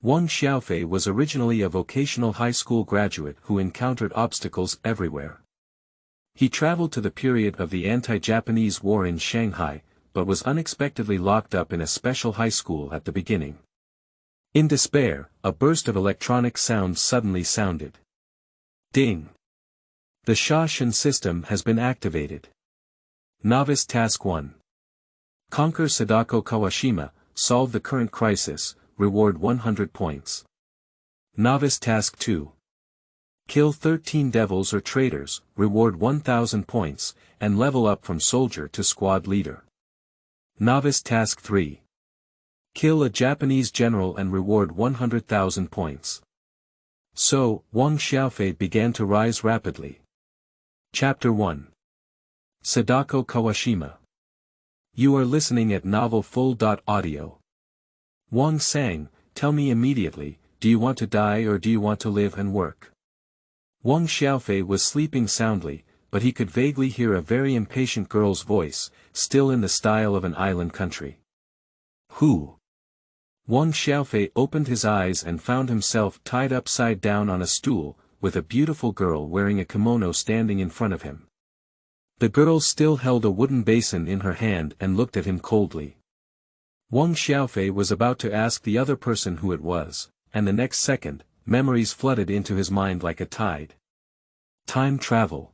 Wang Xiaofei was originally a vocational high school graduate who encountered obstacles everywhere. He traveled to the period of the anti-Japanese war in Shanghai, but was unexpectedly locked up in a special high school at the beginning. In despair, a burst of electronic sounds suddenly sounded. Ding! The Sha Shen system has been activated. Novice Task 1. Conquer Sadako Kawashima, solve the current crisis, reward 100 points. Novice Task 2. Kill 13 devils or traitors, reward 1000 points, and level up from soldier to squad leader. Novice Task 3. Kill a Japanese general and reward 100,000 points. So, Wang Xiaofei began to rise rapidly. Chapter 1. Sadako Kawashima. You are listening at Novel Full.audio. Wang sang, tell me immediately, do you want to die or do you want to live and work? Wang Xiaofei was sleeping soundly, but he could vaguely hear a very impatient girl's voice, still in the style of an island country. Who? Wang Xiaofei opened his eyes and found himself tied upside down on a stool, with a beautiful girl wearing a kimono standing in front of him. The girl still held a wooden basin in her hand and looked at him coldly. Wang Xiaofei was about to ask the other person who it was, and the next second, memories flooded into his mind like a tide. Time travel.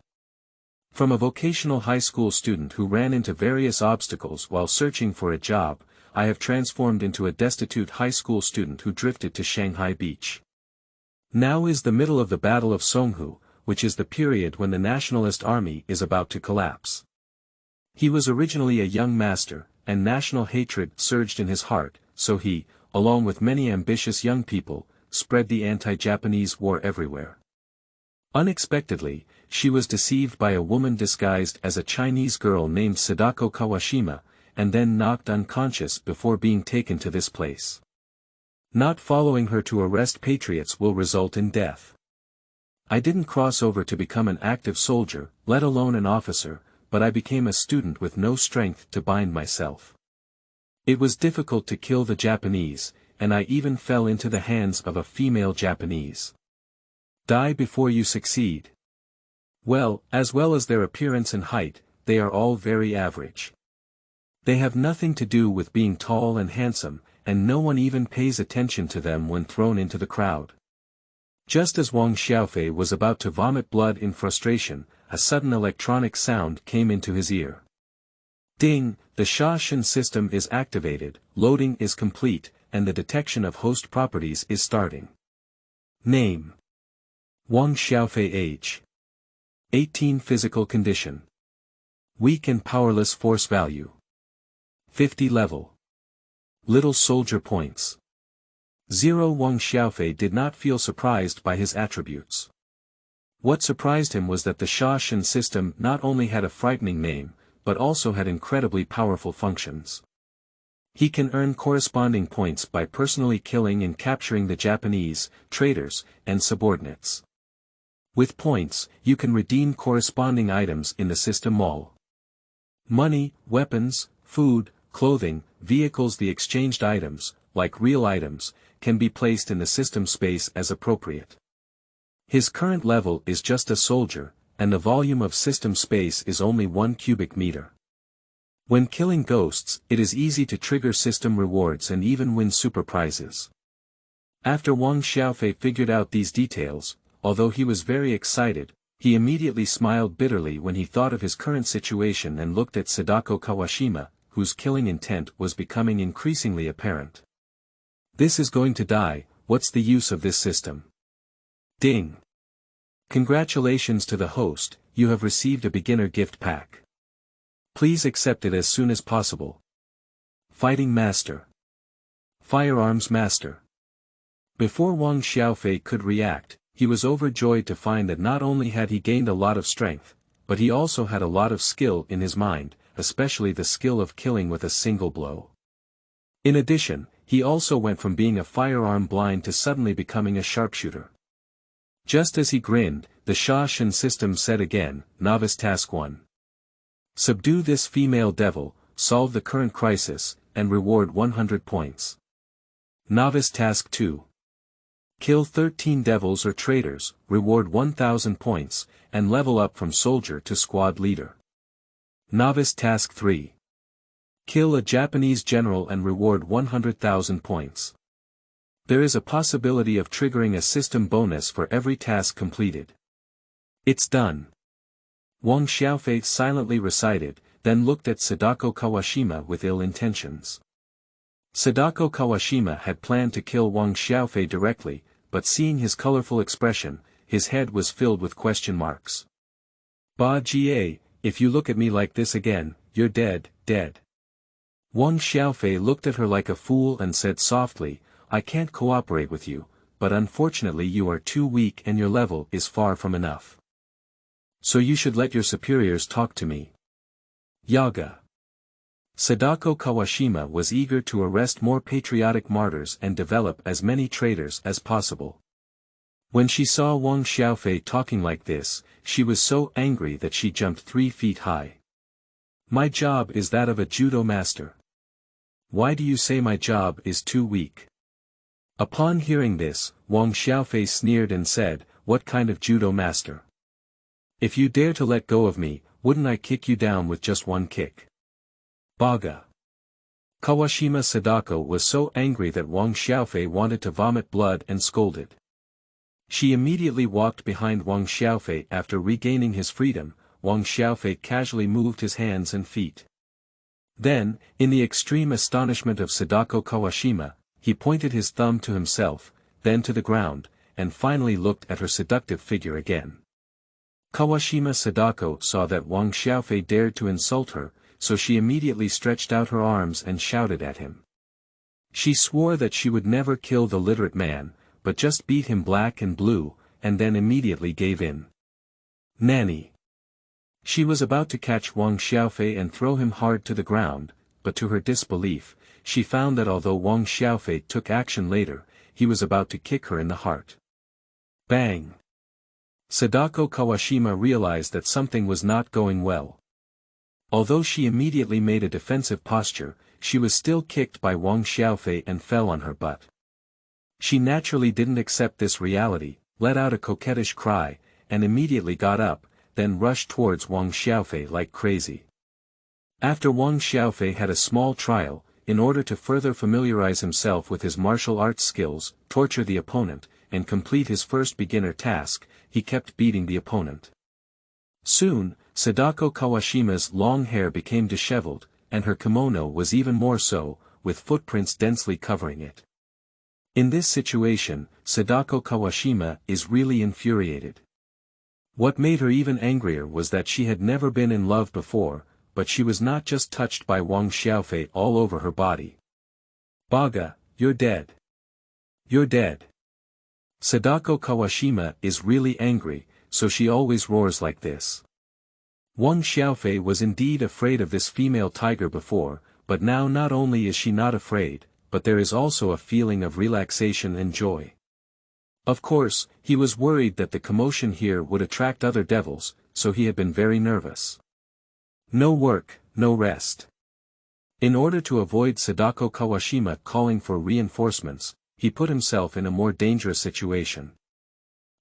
From a vocational high school student who ran into various obstacles while searching for a job, I have transformed into a destitute high school student who drifted to Shanghai beach. Now is the middle of the Battle of Songhu, which is the period when the nationalist army is about to collapse. He was originally a young master, and national hatred surged in his heart, so he, along with many ambitious young people, spread the anti-Japanese war everywhere. Unexpectedly, she was deceived by a woman disguised as a Chinese girl named Sadako Kawashima, and then knocked unconscious before being taken to this place. Not following her to arrest patriots will result in death. I didn't cross over to become an active soldier, let alone an officer, but I became a student with no strength to bind myself. It was difficult to kill the Japanese, and I even fell into the hands of a female Japanese. Die before you succeed. Well as their appearance and height, they are all very average. They have nothing to do with being tall and handsome, and no one even pays attention to them when thrown into the crowd. Just as Wang Xiaofei was about to vomit blood in frustration, a sudden electronic sound came into his ear. Ding! The Sha Shen system is activated, loading is complete, and the detection of host properties is starting. Name. Wang Xiaofei. Age. 18. Physical condition. Weak and powerless force value. 50 level. Little soldier points. 0. Wang Xiaofei did not feel surprised by his attributes. What surprised him was that the Sha Shen system not only had a frightening name, but also had incredibly powerful functions. He can earn corresponding points by personally killing and capturing the Japanese, traitors, and subordinates. With points, you can redeem corresponding items in the system mall. Money, weapons, food, clothing, vehicles. The exchanged items, like real items, can be placed in the system space as appropriate. His current level is just a soldier, and the volume of system space is only 1 cubic meter. When killing ghosts, it is easy to trigger system rewards and even win super prizes. After Wang Xiaofei figured out these details, although he was very excited, he immediately smiled bitterly when he thought of his current situation and looked at Sadako Kawashima, whose killing intent was becoming increasingly apparent. This is going to die, what's the use of this system? Ding! Congratulations to the host, you have received a beginner gift pack. Please accept it as soon as possible. Fighting Master. Firearms Master. Before Wang Xiaofei could react, he was overjoyed to find that not only had he gained a lot of strength, but he also had a lot of skill in his mind, especially the skill of killing with a single blow. In addition, he also went from being a firearm blind to suddenly becoming a sharpshooter. Just as he grinned, the Sha Shen system said again, Novice Task 1. Subdue this female devil, solve the current crisis, and reward 100 points. Novice Task 2. Kill 13 devils or traitors, reward 1,000 points, and level up from soldier to squad leader. Novice Task 3. Kill a Japanese general and reward 100,000 points. There is a possibility of triggering a system bonus for every task completed. It's done. Wang Xiaofei silently recited, then looked at Sadako Kawashima with ill intentions. Sadako Kawashima had planned to kill Wang Xiaofei directly, but seeing his colorful expression, his head was filled with question marks. Ba Jie, if you look at me like this again, you're dead, dead. Wang Xiaofei looked at her like a fool and said softly, I can't cooperate with you, but unfortunately you are too weak and your level is far from enough. So you should let your superiors talk to me. Yaga. Sadako Kawashima was eager to arrest more patriotic martyrs and develop as many traitors as possible. When she saw Wang Xiaofei talking like this, she was so angry that she jumped 3 feet high. My job is that of a judo master. Why do you say my job is too weak? Upon hearing this, Wang Xiaofei sneered and said, what kind of judo master? If you dare to let go of me, wouldn't I kick you down with just one kick? Baga. Kawashima Sadako was so angry that Wang Xiaofei wanted to vomit blood and scolded. She immediately walked behind Wang Xiaofei. After regaining his freedom, Wang Xiaofei casually moved his hands and feet. Then, in the extreme astonishment of Sadako Kawashima, he pointed his thumb to himself, then to the ground, and finally looked at her seductive figure again. Kawashima Sadako saw that Wang Xiaofei dared to insult her, so she immediately stretched out her arms and shouted at him. She swore that she would never kill the literate man, but just beat him black and blue, and then immediately gave in. Nanny. She was about to catch Wang Xiaofei and throw him hard to the ground, but to her disbelief, she found that although Wang Xiaofei took action later, he was about to kick her in the heart. Bang! Sadako Kawashima realized that something was not going well. Although she immediately made a defensive posture, she was still kicked by Wang Xiaofei and fell on her butt. She naturally didn't accept this reality, let out a coquettish cry, and immediately got up, then rushed towards Wang Xiaofei like crazy. After Wang Xiaofei had a small trial, in order to further familiarize himself with his martial arts skills, torture the opponent, and complete his first beginner task, he kept beating the opponent. Soon, Sadako Kawashima's long hair became disheveled, and her kimono was even more so, with footprints densely covering it. In this situation, Sadako Kawashima is really infuriated. What made her even angrier was that she had never been in love before, but she was not just touched by Wang Xiaofei all over her body. Baga, you're dead. You're dead. Sadako Kawashima is really angry, so she always roars like this. Wang Xiaofei was indeed afraid of this female tiger before, but now not only is she not afraid, but there is also a feeling of relaxation and joy. Of course, he was worried that the commotion here would attract other devils, so he had been very nervous. No work, no rest. In order to avoid Sadako Kawashima calling for reinforcements, he put himself in a more dangerous situation.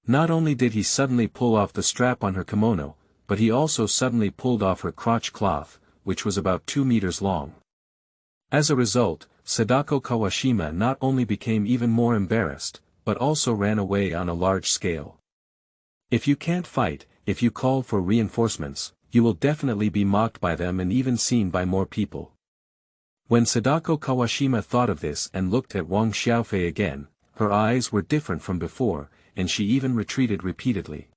Not only did he suddenly pull off the strap on her kimono, but he also suddenly pulled off her crotch cloth, which was about 2 meters long. As a result, Sadako Kawashima not only became even more embarrassed, but also ran away on a large scale. If you can't fight, if you call for reinforcements, you will definitely be mocked by them and even seen by more people. When Sadako Kawashima thought of this and looked at Wang Xiaofei again, her eyes were different from before, and she even retreated repeatedly.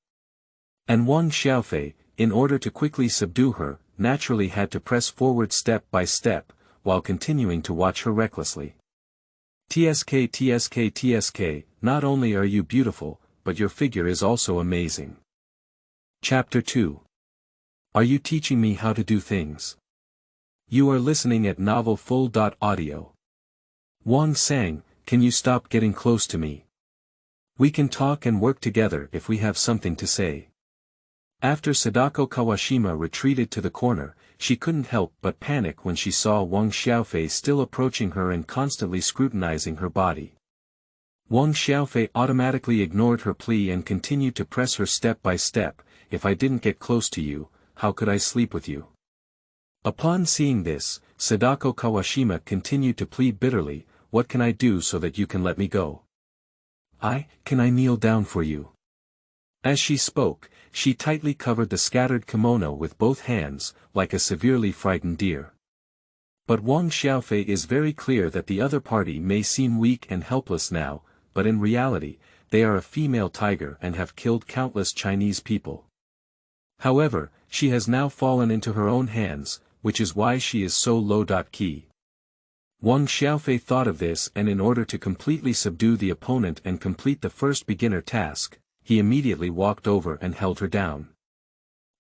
And Wang Xiaofei, in order to quickly subdue her, naturally had to press forward step by step, while continuing to watch her recklessly. TSK TSK TSK, not only are you beautiful, but your figure is also amazing. Chapter 2. Are you teaching me how to do things? You are listening at novelfull.audio. Wang sang, can you stop getting close to me? We can talk and work together if we have something to say. After Sadako Kawashima retreated to the corner, she couldn't help but panic when she saw Wang Xiaofei still approaching her and constantly scrutinizing her body. Wang Xiaofei automatically ignored her plea and continued to press her step by step. If I didn't get close to you, how could I sleep with you? Upon seeing this, Sadako Kawashima continued to plead bitterly, what can I do so that you can let me go? Can I kneel down for you? As she spoke, she tightly covered the scattered kimono with both hands, like a severely frightened deer. But Wang Xiaofei is very clear that the other party may seem weak and helpless now, but in reality, they are a female tiger and have killed countless Chinese people. However, she has now fallen into her own hands, which is why she is so low-key. Wang Xiaofei thought of this, and in order to completely subdue the opponent and complete the first beginner task, he immediately walked over and held her down.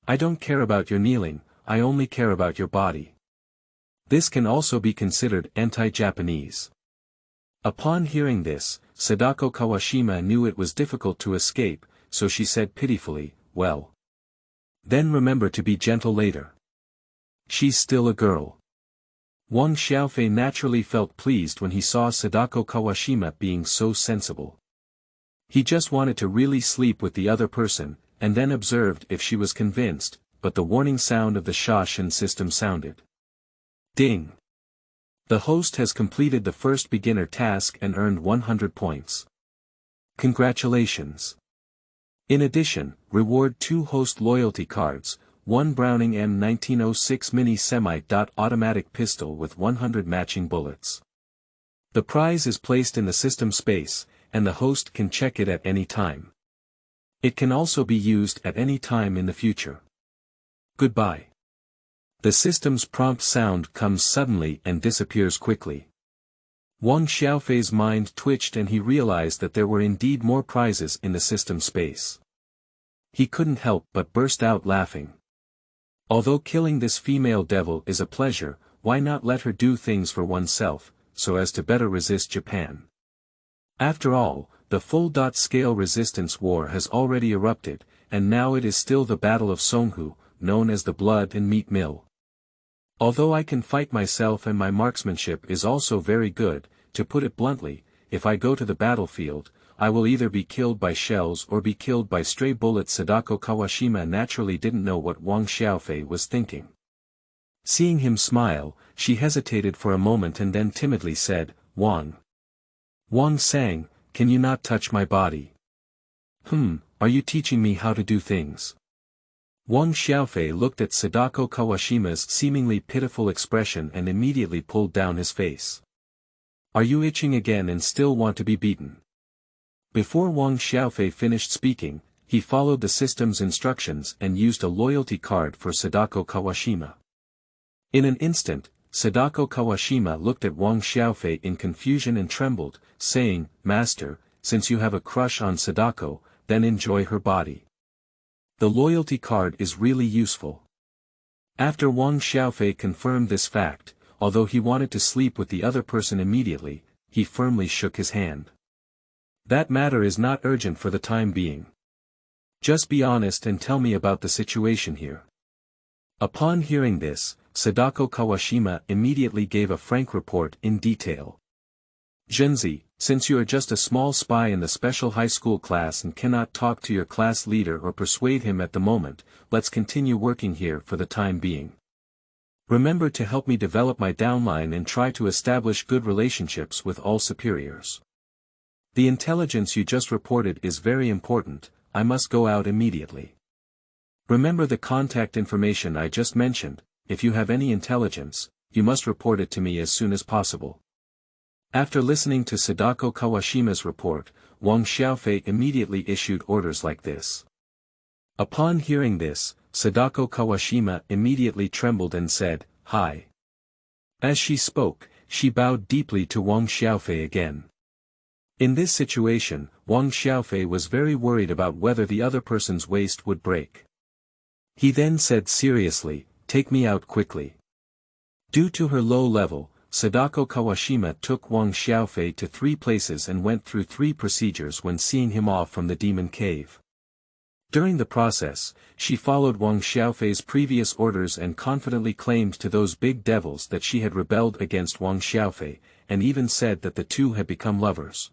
I don't care about your kneeling, I only care about your body. This can also be considered anti-Japanese. Upon hearing this, Sadako Kawashima knew it was difficult to escape, so she said pitifully, well. Then remember to be gentle later. She's still a girl. Wang Xiaofei naturally felt pleased when he saw Sadako Kawashima being so sensible. He just wanted to really sleep with the other person, and then observed if she was convinced, but the warning sound of the Sha Shen system sounded. Ding! The host has completed the first beginner task and earned 100 points. Congratulations! In addition, reward 2 host loyalty cards, 1 Browning M1906 mini semi-automatic pistol with 100 matching bullets. The prize is placed in the system space, and the host can check it at any time. It can also be used at any time in the future. Goodbye. The system's prompt sound comes suddenly and disappears quickly. Wang Xiaofei's mind twitched and he realized that there were indeed more prizes in the system space. He couldn't help but burst out laughing. Although killing this female devil is a pleasure, why not let her do things for oneself, so as to better resist Japan? After all, the full-scale resistance war has already erupted, and now it is still the Battle of Songhu, known as the Blood and Meat Mill. Although I can fight myself and my marksmanship is also very good, to put it bluntly, if I go to the battlefield, I will either be killed by shells or be killed by stray bullets. Sadako Kawashima naturally didn't know what Wang Xiaofei was thinking. Seeing him smile, she hesitated for a moment and then timidly said, Wang Sang, can you not touch my body? Are you teaching me how to do things? Wang Xiaofei looked at Sadako Kawashima's seemingly pitiful expression and immediately pulled down his face. Are you itching again and still want to be beaten? Before Wang Xiaofei finished speaking, he followed the system's instructions and used a loyalty card for Sadako Kawashima. In an instant, Sadako Kawashima looked at Wang Xiaofei in confusion and trembled, saying, Master, since you have a crush on Sadako, then enjoy her body. The loyalty card is really useful. After Wang Xiaofei confirmed this fact, although he wanted to sleep with the other person immediately, he firmly shook his hand. That matter is not urgent for the time being. Just be honest and tell me about the situation here. Upon hearing this, Sadako Kawashima immediately gave a frank report in detail. Zhenzi, since you are just a small spy in the special high school class and cannot talk to your class leader or persuade him at the moment, let's continue working here for the time being. Remember to help me develop my downline and try to establish good relationships with all superiors. The intelligence you just reported is very important, I must go out immediately. Remember the contact information I just mentioned. If you have any intelligence, you must report it to me as soon as possible. After listening to Sadako Kawashima's report, Wang Xiaofei immediately issued orders like this. Upon hearing this, Sadako Kawashima immediately trembled and said, Hi. As she spoke, she bowed deeply to Wang Xiaofei again. In this situation, Wang Xiaofei was very worried about whether the other person's waist would break. He then said seriously, Take me out quickly. Due to her low level, Sadako Kawashima took Wang Xiaofei to 3 places and went through 3 procedures when seeing him off from the demon cave. During the process, she followed Wang Xiaofei's previous orders and confidently claimed to those big devils that she had rebelled against Wang Xiaofei, and even said that the two had become lovers.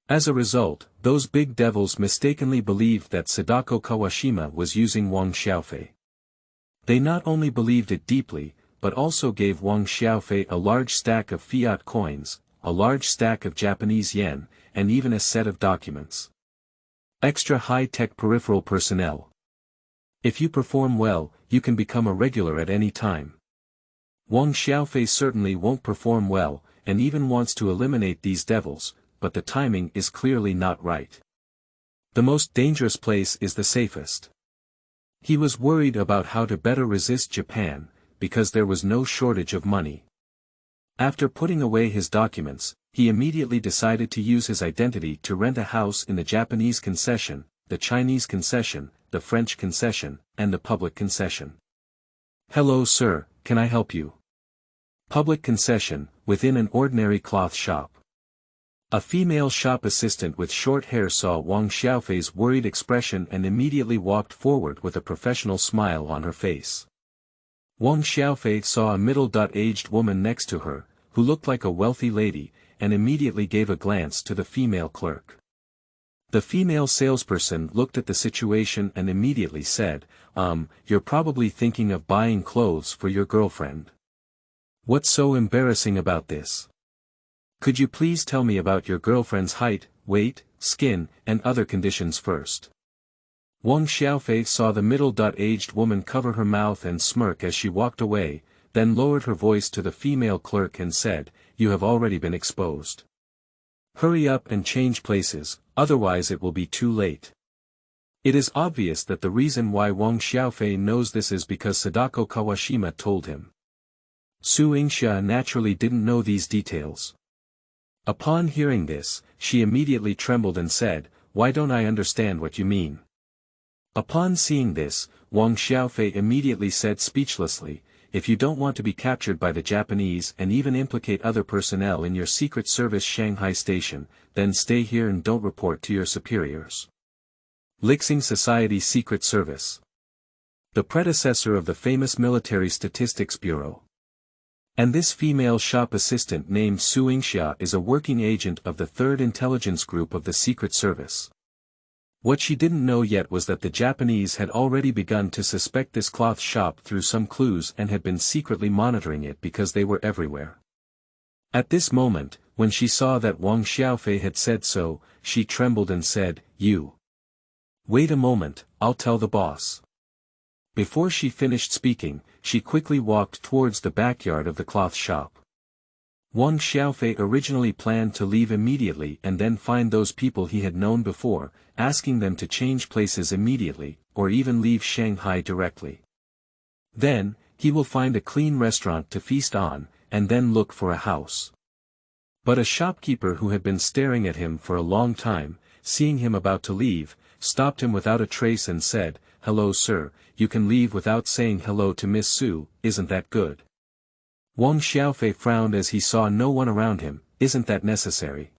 As a result, those big devils mistakenly believed that Sadako Kawashima was using Wang Xiaofei. They not only believed it deeply, but also gave Wang Xiaofei a large stack of fiat coins, a large stack of Japanese yen, and even a set of documents. Extra high-tech peripheral personnel. If you perform well, you can become a regular at any time. Wang Xiaofei certainly won't perform well, and even wants to eliminate these devils, but the timing is clearly not right. The most dangerous place is the safest. He was worried about how to better resist Japan, because there was no shortage of money. After putting away his documents, he immediately decided to use his identity to rent a house in the Japanese concession, the Chinese concession, the French concession, and the public concession. Hello sir, can I help you? Public concession, within an ordinary cloth shop. A female shop assistant with short hair saw Wang Xiaofei's worried expression and immediately walked forward with a professional smile on her face. Wang Xiaofei saw a middle-aged woman next to her, who looked like a wealthy lady, and immediately gave a glance to the female clerk. The female salesperson looked at the situation and immediately said, you're probably thinking of buying clothes for your girlfriend. What's so embarrassing about this? Could you please tell me about your girlfriend's height, weight, skin, and other conditions first? Wang Xiaofei saw the middle-aged woman cover her mouth and smirk as she walked away, then lowered her voice to the female clerk and said, you have already been exposed. Hurry up and change places, otherwise it will be too late. It is obvious that the reason why Wang Xiaofei knows this is because Sadako Kawashima told him. Su Yingxia naturally didn't know these details. Upon hearing this, she immediately trembled and said, why don't I understand what you mean? Upon seeing this, Wang Xiaofei immediately said speechlessly, if you don't want to be captured by the Japanese and even implicate other personnel in your Secret Service Shanghai station, then stay here and don't report to your superiors. Lixing Society Secret Service. The predecessor of the famous Military Statistics Bureau. And this female shop assistant named Su Yingxia is a working agent of the 3rd Intelligence Group of the Secret Service. What she didn't know yet was that the Japanese had already begun to suspect this cloth shop through some clues and had been secretly monitoring it because they were everywhere. At this moment, when she saw that Wang Xiaofei had said so, she trembled and said, you. Wait a moment, I'll tell the boss. Before she finished speaking, she quickly walked towards the backyard of the cloth shop. Wang Xiaofei originally planned to leave immediately and then find those people he had known before, asking them to change places immediately, or even leave Shanghai directly. Then, he will find a clean restaurant to feast on, and then look for a house. But a shopkeeper who had been staring at him for a long time, seeing him about to leave, stopped him without a trace and said, hello sir, you can leave without saying hello to Miss Su, isn't that good? Wang Xiaofei frowned as he saw no one around him, isn't that necessary?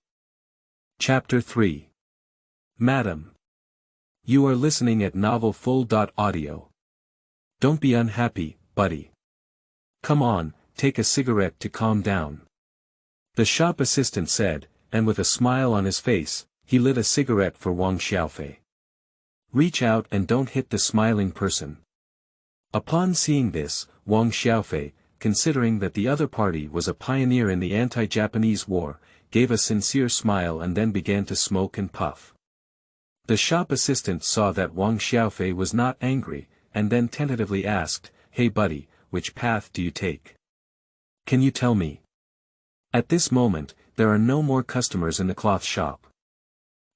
Chapter 3. Madam. You are listening at novelfull.audio. Don't be unhappy, buddy. Come on, take a cigarette to calm down. The shop assistant said, and with a smile on his face, he lit a cigarette for Wang Xiaofei. Reach out and don't hit the smiling person. Upon seeing this, Wang Xiaofei, considering that the other party was a pioneer in the anti-Japanese war, gave a sincere smile and then began to smoke and puff. The shop assistant saw that Wang Xiaofei was not angry, and then tentatively asked, hey buddy, which path do you take? Can you tell me? At this moment, there are no more customers in the cloth shop.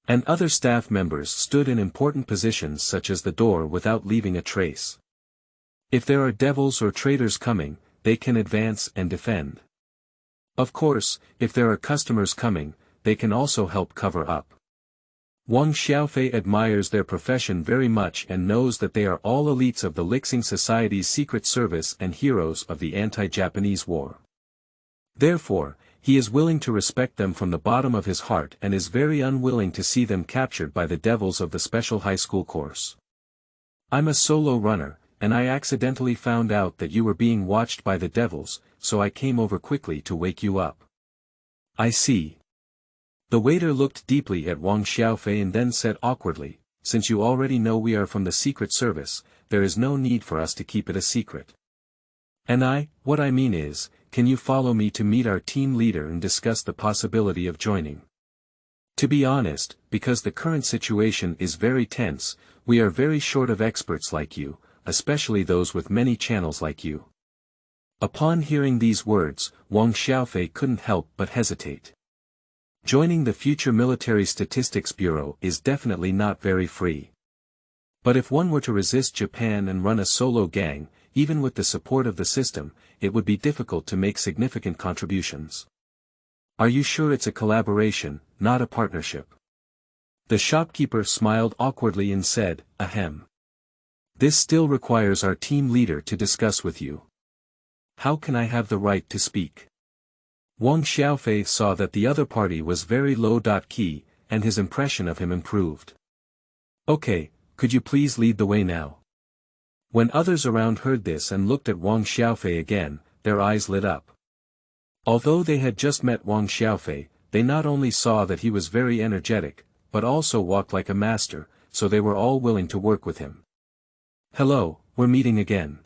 And other staff members stood in important positions such as the door without leaving a trace. If there are devils or traitors coming, they can advance and defend. Of course, if there are customers coming, they can also help cover up. Wang Xiaofei admires their profession very much and knows that they are all elites of the Lixing Society's secret service and heroes of the anti-Japanese war. Therefore, he is willing to respect them from the bottom of his heart and is very unwilling to see them captured by the devils of the special high school course. I'm a solo runner, and I accidentally found out that you were being watched by the devils, so I came over quickly to wake you up. I see. The waiter looked deeply at Wang Xiaofei and then said awkwardly, "Since you already know we are from the Secret Service, there is no need for us to keep it a secret. And what I mean is, can you follow me to meet our team leader and discuss the possibility of joining? To be honest, because the current situation is very tense, we are very short of experts like you, especially those with many channels like you." Upon hearing these words, Wang Xiaofei couldn't help but hesitate. Joining the future Military Statistics Bureau is definitely not very free. But if one were to resist Japan and run a solo gang, even with the support of the system, it would be difficult to make significant contributions. Are you sure it's a collaboration, not a partnership? The shopkeeper smiled awkwardly and said, "Ahem. This still requires our team leader to discuss with you. How can I have the right to speak?" Wang Xiaofei saw that the other party was very low-key, and his impression of him improved. "Okay, could you please lead the way now?" When others around heard this and looked at Wang Xiaofei again, their eyes lit up. Although they had just met Wang Xiaofei, they not only saw that he was very energetic, but also walked like a master, so they were all willing to work with him. "Hello, we're meeting again."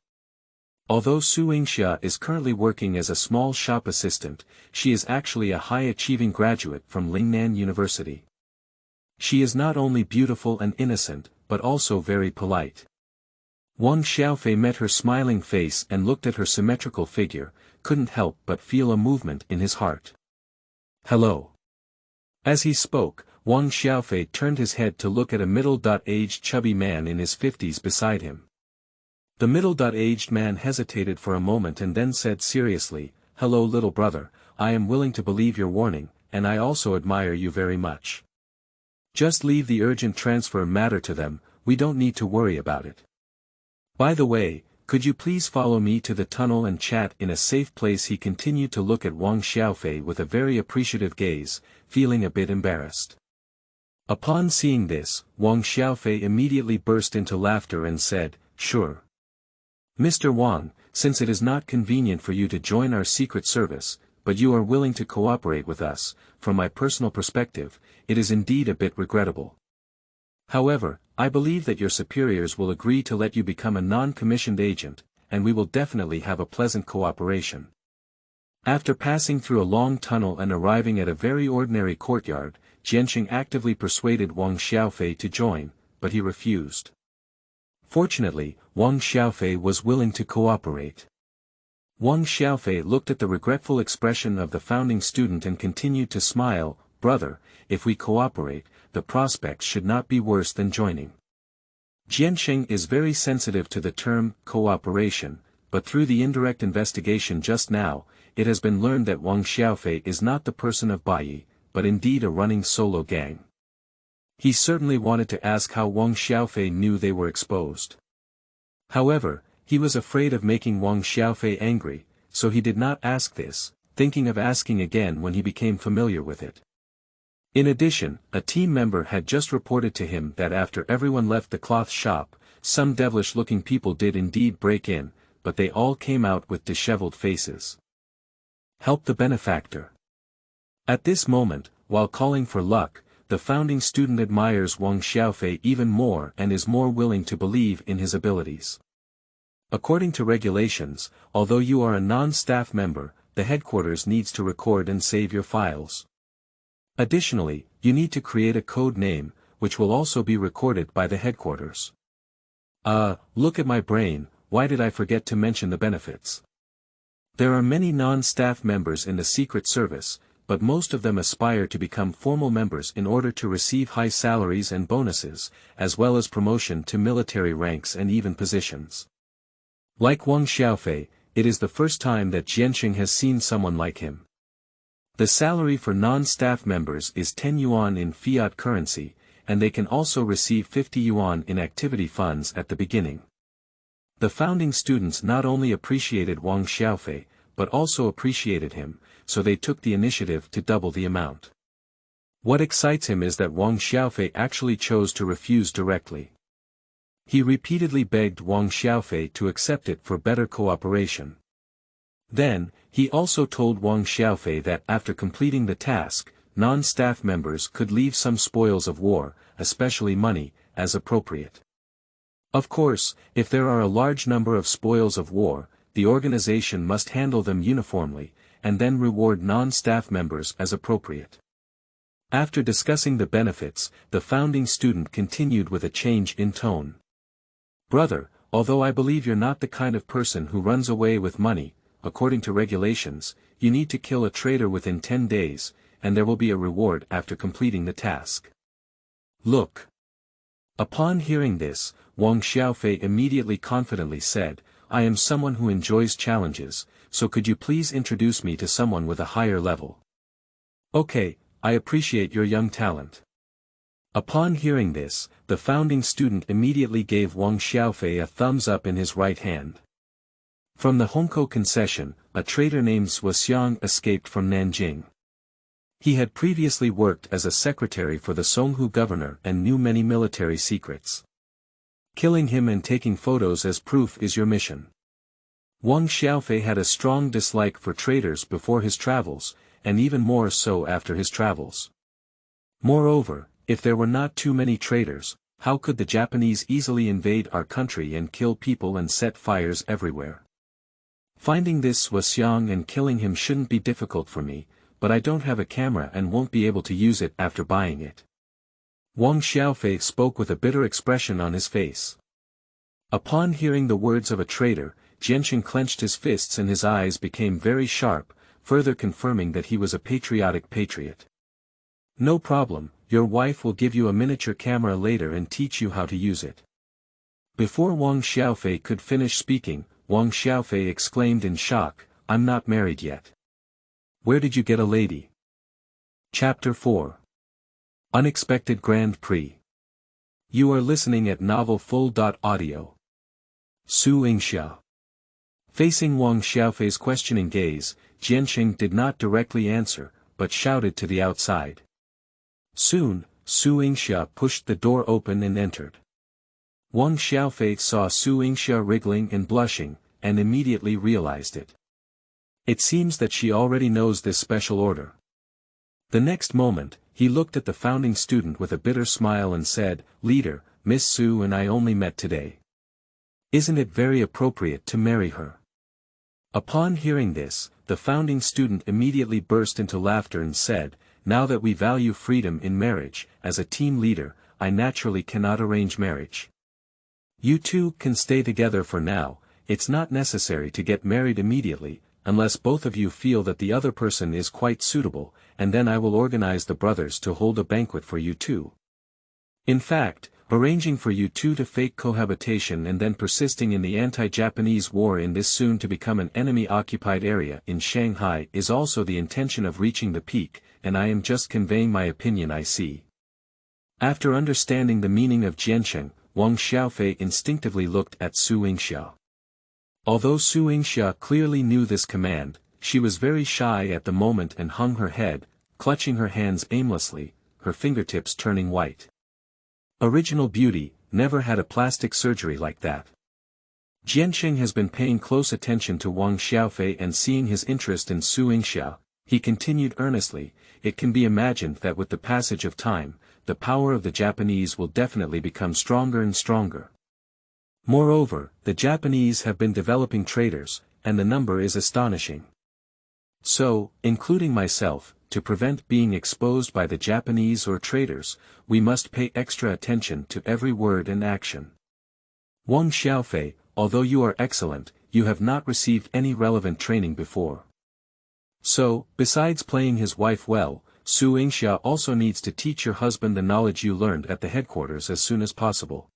Although Su Yingxia is currently working as a small shop assistant, she is actually a high-achieving graduate from Lingnan University. She is not only beautiful and innocent, but also very polite. Wang Xiaofei met her smiling face and looked at her symmetrical figure, couldn't help but feel a movement in his heart. "Hello." As he spoke, Wang Xiaofei turned his head to look at a middle-aged chubby man in his 50s beside him. The middle-aged man hesitated for a moment and then said seriously, "Hello little brother, I am willing to believe your warning, and I also admire you very much. Just leave the urgent transfer matter to them, we don't need to worry about it. By the way, could you please follow me to the tunnel and chat in a safe place?" He continued to look at Wang Xiaofei with a very appreciative gaze, feeling a bit embarrassed. Upon seeing this, Wang Xiaofei immediately burst into laughter and said, "Sure. Mr. Wang, since it is not convenient for you to join our secret service, but you are willing to cooperate with us, from my personal perspective, it is indeed a bit regrettable. However, I believe that your superiors will agree to let you become a non-commissioned agent, and we will definitely have a pleasant cooperation." After passing through a long tunnel and arriving at a very ordinary courtyard, Jianxing actively persuaded Wang Xiaofei to join, but he refused. Fortunately, Wang Xiaofei was willing to cooperate. Wang Xiaofei looked at the regretful expression of the founding student and continued to smile, "Brother, if we cooperate, the prospects should not be worse than joining." Jianxing is very sensitive to the term cooperation, but through the indirect investigation just now, it has been learned that Wang Xiaofei is not the person of Baiyi, but indeed a running solo gang. He certainly wanted to ask how Wang Xiaofei knew they were exposed. However, he was afraid of making Wang Xiaofei angry, so he did not ask this, thinking of asking again when he became familiar with it. In addition, a team member had just reported to him that after everyone left the cloth shop, some devilish-looking people did indeed break in, but they all came out with disheveled faces. Help the benefactor. At this moment, while calling for luck, the founding student admires Wang Xiaofei even more and is more willing to believe in his abilities. According to regulations, although you are a non-staff member, the headquarters needs to record and save your files. Additionally, you need to create a code name, which will also be recorded by the headquarters. Look at my brain, why did I forget to mention the benefits? There are many non-staff members in the Secret Service, but most of them aspire to become formal members in order to receive high salaries and bonuses, as well as promotion to military ranks and even positions. Like Wang Xiaofei, it is the first time that Jianxing has seen someone like him. The salary for non-staff members is 10 yuan in fiat currency, and they can also receive 50 yuan in activity funds at the beginning. The founding students not only appreciated Wang Xiaofei, but also appreciated him, so they took the initiative to double the amount. What excites him is that Wang Xiaofei actually chose to refuse directly. He repeatedly begged Wang Xiaofei to accept it for better cooperation. Then, he also told Wang Xiaofei that after completing the task, non-staff members could leave some spoils of war, especially money, as appropriate. Of course, if there are a large number of spoils of war, the organization must handle them uniformly, and then reward non-staff members as appropriate. After discussing the benefits, the founding student continued with a change in tone. Brother, although I believe you're not the kind of person who runs away with money, according to regulations, you need to kill a traitor within 10 days, and there will be a reward after completing the task. Look. Upon hearing this, Wang Xiaofei immediately confidently said, I am someone who enjoys challenges, so could you please introduce me to someone with a higher level? Okay, I appreciate your young talent. Upon hearing this, the founding student immediately gave Wang Xiaofei a thumbs up in his right hand. From the Hongkou concession, a traitor named Sha Shen escaped from Nanjing. He had previously worked as a secretary for the Songhu governor and knew many military secrets. Killing him and taking photos as proof is your mission. Wang Xiaofei had a strong dislike for traitors before his travels, and even more so after his travels. Moreover, if there were not too many traitors, how could the Japanese easily invade our country and kill people and set fires everywhere? Finding this Sha Shen and killing him shouldn't be difficult for me, but I don't have a camera and won't be able to use it after buying it. Wang Xiaofei spoke with a bitter expression on his face. Upon hearing the words of a traitor, Jiansheng clenched his fists and his eyes became very sharp, further confirming that he was a patriotic patriot. No problem, your wife will give you a miniature camera later and teach you how to use it. Before Wang Xiaofei could finish speaking, Wang Xiaofei exclaimed in shock, I'm not married yet. Where did you get a lady? Chapter 4. Unexpected Grand Prix. You are listening at Novel Full.audio. Su Yingxia. Facing Wang Xiaofei's questioning gaze, Jiansheng did not directly answer, but shouted to the outside. Soon, Su Yingxia pushed the door open and entered. Wang Xiaofei saw Su Yingxia wriggling and blushing, and immediately realized it. It seems that she already knows this special order. The next moment, he looked at the founding student with a bitter smile and said, Leader, Miss Su and I only met today. Isn't it very appropriate to marry her? Upon hearing this, the founding student immediately burst into laughter and said, Now that we value freedom in marriage, as a team leader, I naturally cannot arrange marriage. You two can stay together for now, it's not necessary to get married immediately, unless both of you feel that the other person is quite suitable, and then I will organize the brothers to hold a banquet for you two. In fact, arranging for you two to fake cohabitation and then persisting in the anti-Japanese war in this soon to become an enemy-occupied area in Shanghai is also the intention of reaching the peak, and I am just conveying my opinion I see. After understanding the meaning of Jiansheng, Wang Xiaofei instinctively looked at Su Yingxia. Although Su Yingxia clearly knew this command, she was very shy at the moment and hung her head, clutching her hands aimlessly, her fingertips turning white. Original beauty, never had a plastic surgery like that. Jiansheng has been paying close attention to Wang Xiaofei and seeing his interest in Su Yingxia, he continued earnestly, it can be imagined that with the passage of time, the power of the Japanese will definitely become stronger and stronger. Moreover, the Japanese have been developing traitors, and the number is astonishing. So, including myself, to prevent being exposed by the Japanese or traitors, we must pay extra attention to every word and action. Wang Xiaofei, although you are excellent, you have not received any relevant training before. So, besides playing his wife well, Su Yingxia also needs to teach your husband the knowledge you learned at the headquarters as soon as possible.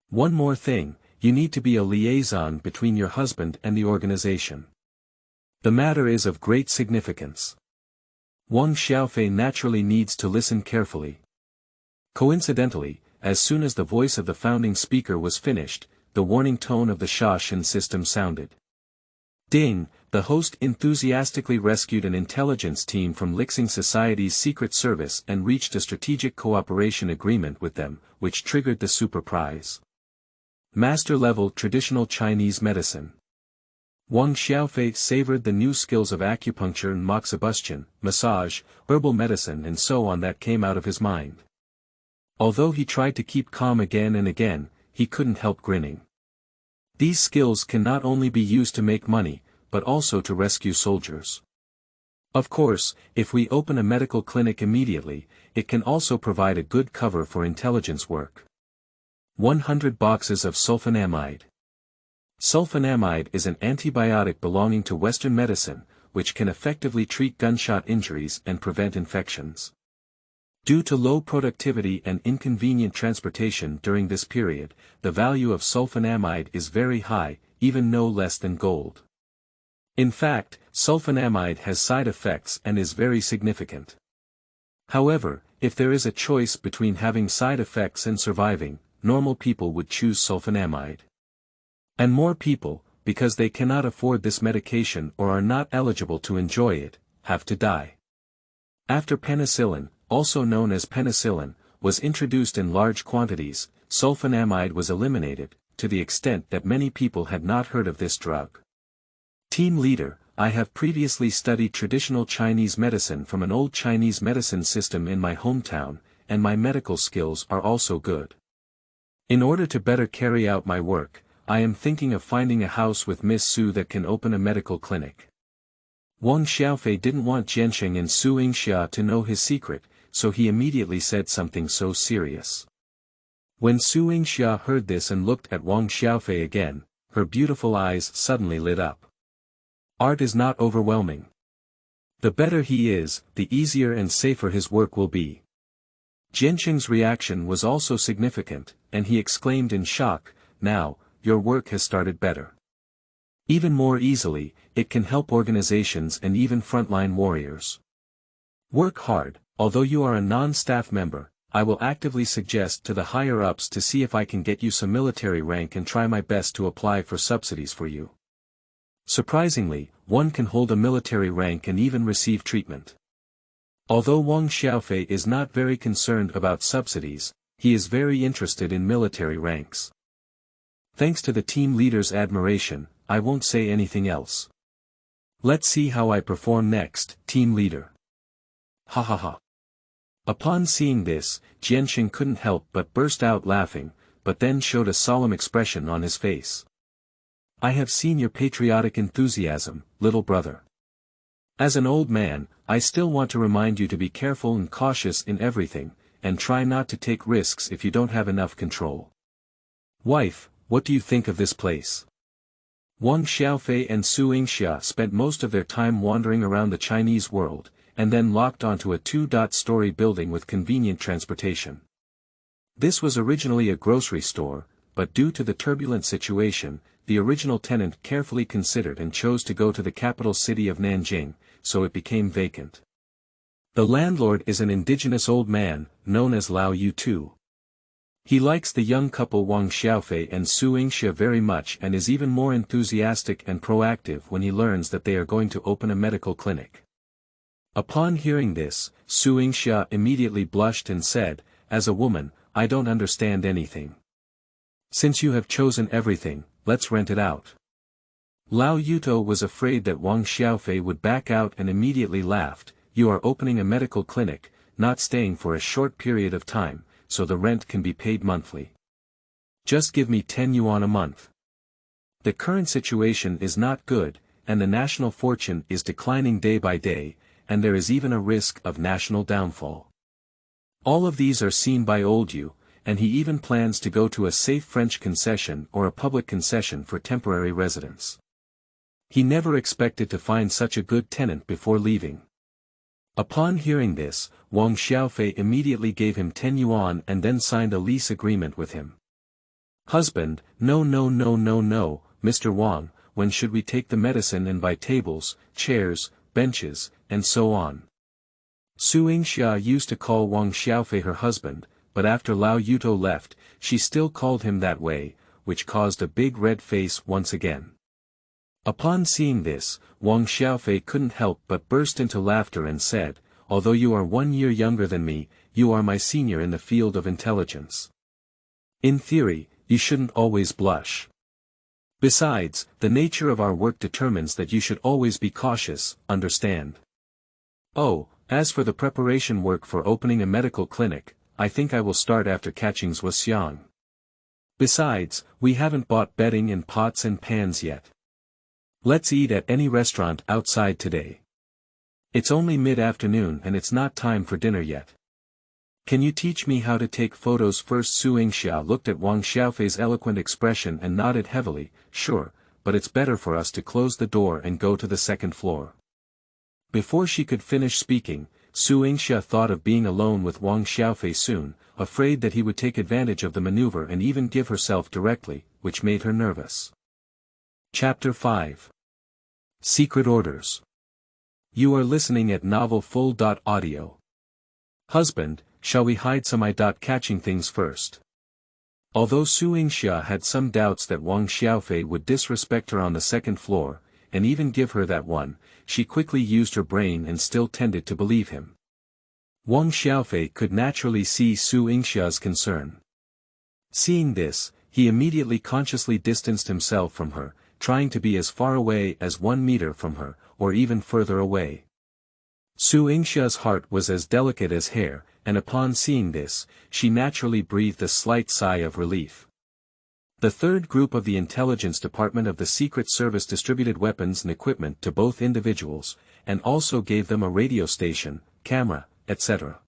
One more thing, you need to be a liaison between your husband and the organization. The matter is of great significance. Wang Xiaofei naturally needs to listen carefully. Coincidentally, as soon as the voice of the founding speaker was finished, the warning tone of the Sha Shen system sounded. Ding, the host enthusiastically rescued an intelligence team from Lixing Society's secret service and reached a strategic cooperation agreement with them, which triggered the super prize. Master-level traditional Chinese medicine. Wang Xiaofei savored the new skills of acupuncture and moxibustion, massage, herbal medicine and so on that came out of his mind. Although he tried to keep calm again and again, he couldn't help grinning. These skills can not only be used to make money, but also to rescue soldiers. Of course, if we open a medical clinic immediately, it can also provide a good cover for intelligence work. 100 boxes of sulfonamide. Sulfonamide is an antibiotic belonging to Western medicine, which can effectively treat gunshot injuries and prevent infections. Due to low productivity and inconvenient transportation during this period, the value of sulfonamide is very high, even no less than gold. In fact, sulfonamide has side effects and is very significant. However, if there is a choice between having side effects and surviving, normal people would choose sulfonamide. And more people, because they cannot afford this medication or are not eligible to enjoy it, have to die. After penicillin, also known as penicillin, was introduced in large quantities, sulfonamide was eliminated, to the extent that many people had not heard of this drug. Team leader, I have previously studied traditional Chinese medicine from an old Chinese medicine system in my hometown, and my medical skills are also good. In order to better carry out my work, I am thinking of finding a house with Miss Su that can open a medical clinic. Wang Xiaofei didn't want Jiansheng and Su Yingxia to know his secret, so he immediately said something so serious. When Su Yingxia heard this and looked at Wang Xiaofei again, her beautiful eyes suddenly lit up. Art is not overwhelming. The better he is, the easier and safer his work will be. Jiansheng's reaction was also significant, and he exclaimed in shock, "Now, your work has started better. Even more easily, it can help organizations and even frontline warriors. Work hard, although you are a non-staff member, I will actively suggest to the higher-ups to see if I can get you some military rank and try my best to apply for subsidies for you." Surprisingly, one can hold a military rank and even receive treatment. Although Wang Xiaofei is not very concerned about subsidies, he is very interested in military ranks. Thanks to the team leader's admiration, I won't say anything else. Let's see how I perform next, team leader. Ha ha ha. Upon seeing this, Jiansheng couldn't help but burst out laughing, but then showed a solemn expression on his face. I have seen your patriotic enthusiasm, little brother. As an old man, I still want to remind you to be careful and cautious in everything, and try not to take risks if you don't have enough control. Wife, what do you think of this place? Wang Xiaofei and Su Yingxia spent most of their time wandering around the Chinese world, and then locked onto a two-story building with convenient transportation. This was originally a grocery store, but due to the turbulent situation, the original tenant carefully considered and chose to go to the capital city of Nanjing, so it became vacant. The landlord is an indigenous old man, known as Lao Yu. He likes the young couple Wang Xiaofei and Su Yingxia very much and is even more enthusiastic and proactive when he learns that they are going to open a medical clinic. Upon hearing this, Su Yingxia immediately blushed and said, "As a woman, I don't understand anything. Since you have chosen everything, let's rent it out." Lao Yuto was afraid that Wang Xiaofei would back out and immediately laughed, "You are opening a medical clinic, not staying for a short period of time, so the rent can be paid monthly. Just give me 10 yuan a month. The current situation is not good, and the national fortune is declining day by day, and there is even a risk of national downfall." All of these are seen by old Yu, and he even plans to go to a safe French concession or a public concession for temporary residence. He never expected to find such a good tenant before leaving. Upon hearing this, Wang Xiaofei immediately gave him 10 yuan and then signed a lease agreement with him. "Husband, no, Mr. Wang, when should we take the medicine and buy tables, chairs, benches, and so on?" Su Yingxia used to call Wang Xiaofei her husband, but after Lao Yuto left, she still called him that way, which caused a big red face once again. Upon seeing this, Wang Xiaofei couldn't help but burst into laughter and said, "Although you are 1 year younger than me, you are my senior in the field of intelligence. In theory, you shouldn't always blush. Besides, the nature of our work determines that you should always be cautious, understand? Oh, as for the preparation work for opening a medical clinic, I think I will start after catching Zhuo Xiang. Besides, we haven't bought bedding and pots and pans yet. Let's eat at any restaurant outside today. It's only mid-afternoon and it's not time for dinner yet. Can you teach me how to take photos first? Su Yingxia looked at Wang Xiaofei's eloquent expression and nodded heavily, sure, but it's better for us to close the door and go to the second floor. Before she could finish speaking, Su Yingxia thought of being alone with Wang Xiaofei soon, afraid that he would take advantage of the maneuver and even give herself directly, which made her nervous. Chapter 5. Secret Orders. You are listening at novelfull.audio. Husband, shall we hide some catching things first? Although Su Yingxia had some doubts that Wang Xiaofei would disrespect her on the second floor, and even give her that one, she quickly used her brain and still tended to believe him. Wang Xiaofei could naturally see Su Yingxia's concern. Seeing this, he immediately consciously distanced himself from her, trying to be as far away as 1 meter from her, or even further away. Su Yingxia's heart was as delicate as hair, and upon seeing this, she naturally breathed a slight sigh of relief. The third group of the intelligence department of the Secret Service distributed weapons and equipment to both individuals, and also gave them a radio station, camera, etc.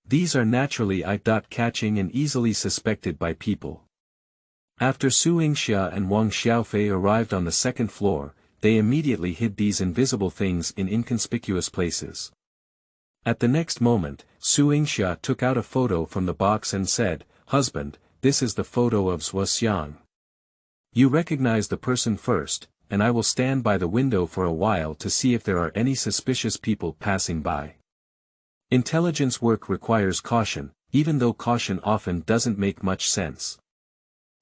These are naturally eye-catching and easily suspected by people. After Su Yingxia and Wang Xiaofei arrived on the second floor, they immediately hid these invisible things in inconspicuous places. At the next moment, Su Yingxia took out a photo from the box and said, "Husband, this is the photo of Zhuo Xiang. You recognize the person first, and I will stand by the window for a while to see if there are any suspicious people passing by." Intelligence work requires caution, even though caution often doesn't make much sense.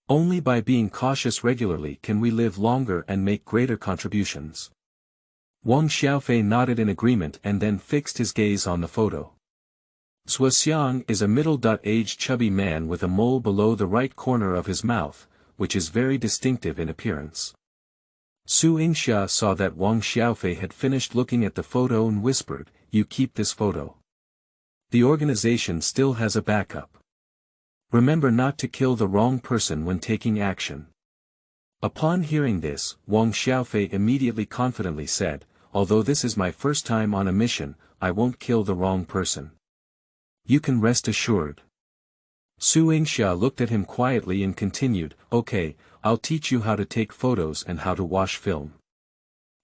Only by being cautious regularly can we live longer and make greater contributions. Wang Xiaofei nodded in agreement and then fixed his gaze on the photo. Zhuo Xiang is a middle-aged chubby man with a mole below the right corner of his mouth, which is very distinctive in appearance. Su Yingxia saw that Wang Xiaofei had finished looking at the photo and whispered, "You keep this photo. The organization still has a backup. Remember not to kill the wrong person when taking action." Upon hearing this, Wang Xiaofei immediately confidently said, "Although this is my first time on a mission, I won't kill the wrong person. You can rest assured." Su Yingxia looked at him quietly and continued, "Okay, I'll teach you how to take photos and how to wash film.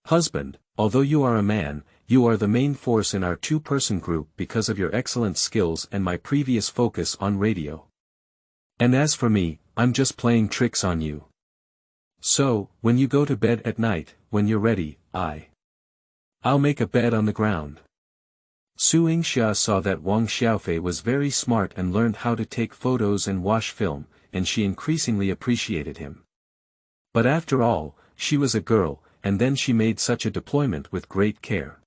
Husband, although you are a man, you are the main force in our two-person group because of your excellent skills and my previous focus on radio. And as for me, I'm just playing tricks on you. So, when you go to bed at night, when you're ready, I'll make a bed on the ground." Su Yingxia saw that Wang Xiaofei was very smart and learned how to take photos and wash film, and she increasingly appreciated him. But after all, she was a girl, and then she made such a deployment with great care.